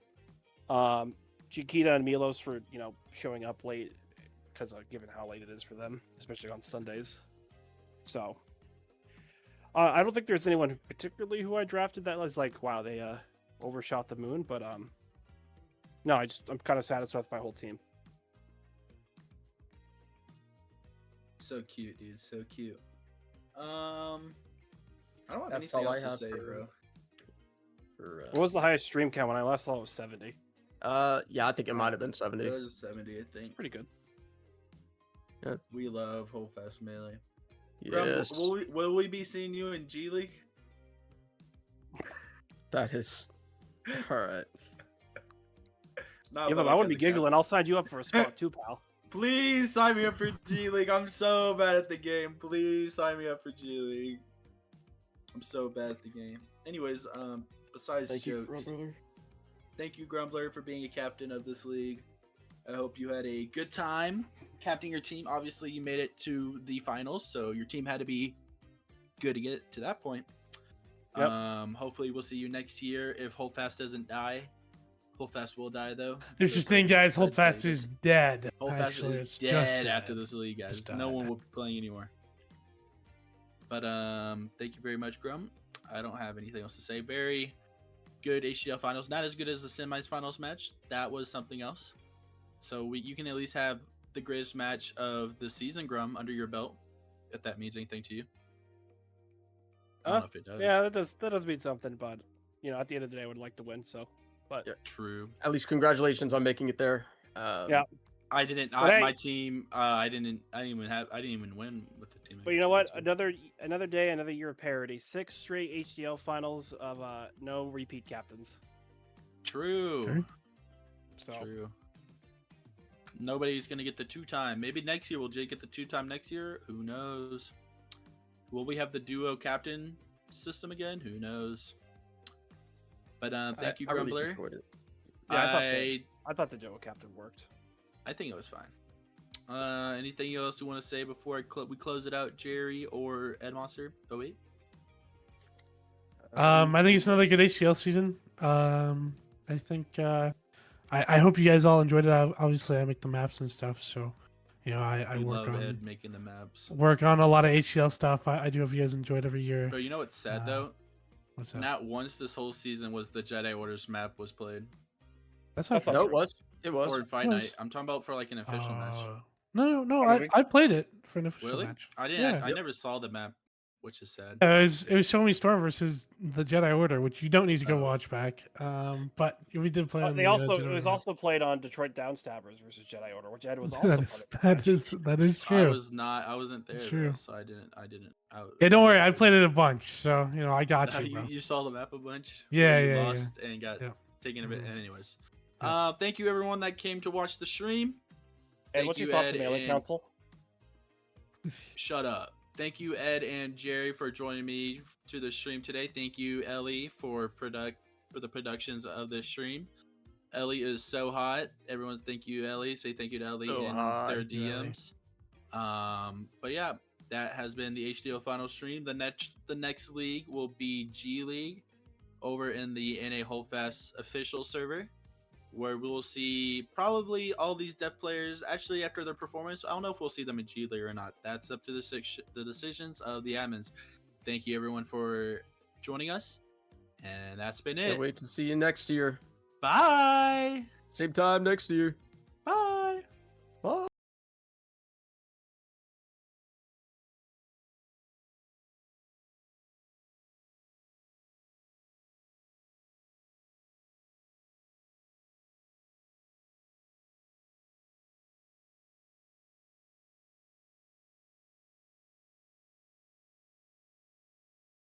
Chiquita and Milos for showing up late because given how late it is for them, especially on Sundays. So I don't think there's anyone particularly who I drafted that was like, wow, they overshot the moon. But no, I'm kind of satisfied with my whole team. So cute, dude. So cute. I don't have That's anything all I else to have say, bro. What was the highest stream count? When I last saw it was 70. Yeah, I think it might have been 70. It was 70, I think. Pretty good. We love Hold Fast Melee. Grum, Yes, will we be seeing you in G League? that is all right. Yeah, but I wouldn't be giggling. I'll sign you up for a spot too, pal. Please sign me up for G League. I'm so bad at the game. Please sign me up for G League. I'm so bad at the game. Anyways, besides jokes, thank you, Grumbler, for being a captain of this league. I hope you had a good time captaining your team. Obviously, you made it to the finals, so your team had to be good to get to that point. Yep. Hopefully, we'll see you next year. If Holdfast doesn't die, Holdfast will die though. Interesting, guys. Holdfast is dead. Holdfast Actually, is it's dead just after dead. this league, guys. Just No died. one will be playing anymore. But thank you very much, Grum. I don't have anything else to say. Very good HDL finals. Not as good as the semifinals match. That was something else. So you can at least have the greatest match of the season, Grum, under your belt, if that means anything to you. I don't know if it does. Yeah, that does mean something, but at the end of the day, I would like to win. So, but Yeah. True. At least congratulations on making it there. Yeah. I didn't. But hey- My team. I didn't even win with the team. But you know what? Another day, another year of parity. 6 straight HDL finals of no repeat captains. True. True. So True. Nobody's gonna get the 2-time. Maybe next year will Jake get the 2-time next year? Who knows? Will we have the duo captain system again? Who knows? But thank you, I really Grumbler. enjoyed it. Yeah, I thought the Joe captain worked. I think it was fine. Anything else you want to say before we close it out, Jerry or Ed Monster? Oh wait. I think it's another good HDL season. I think I hope you guys all enjoyed it. Obviously, I make the maps and stuff, so I We work love on Ed making the maps. work on a lot of HDL stuff. I do hope you guys enjoyed every year. Bro, you know what's sad though? What's that? Not once this whole season was the Jedi Orders map was played. That's not That's not No, fair. it was. It was. Or in Fight It Night. was. I'm talking about for like an official match. No. Oh, really? I played it for an official Really? match. I didn't. Yeah. I never saw the map, which is sad. It was Show Me Storm versus the Jedi Order, which you don't need to go Oh. watch back. But we did play on They the also Jedi it was Order. also played on Detroit Downstabbers versus Jedi Order, which Ed was also That's, part of. that is I true. wasn't there, It's though, true. so I didn't. Yeah, don't worry. I played it a bunch, so I got you, you, bro. you saw the map a bunch. Yeah, where you yeah, lost and got Yeah. taken a bit. Mhm. Anyways, Yeah. thank you everyone that came to watch the stream. And Thank what's your you, thoughts Ed on Melee and- Council? Shut up. Thank you, Ed and Jerry, for joining me to the stream today. Thank you, Ellie, for the productions of this stream. Ellie is so hot. Everyone, thank you, Ellie. Say thank you to Ellie So in hot. their Thank you, Ellie. DMs. But yeah, that has been the HDO final stream. The next league will be G League over in the NA Holdfast official server, where we will see probably all these depth players actually after their performance. I don't know if we'll see them in G League or not. That's up to the decisions of the admins. Thank you everyone for joining us, and that's been it. Can't wait to see you next year. Bye. Same time next year.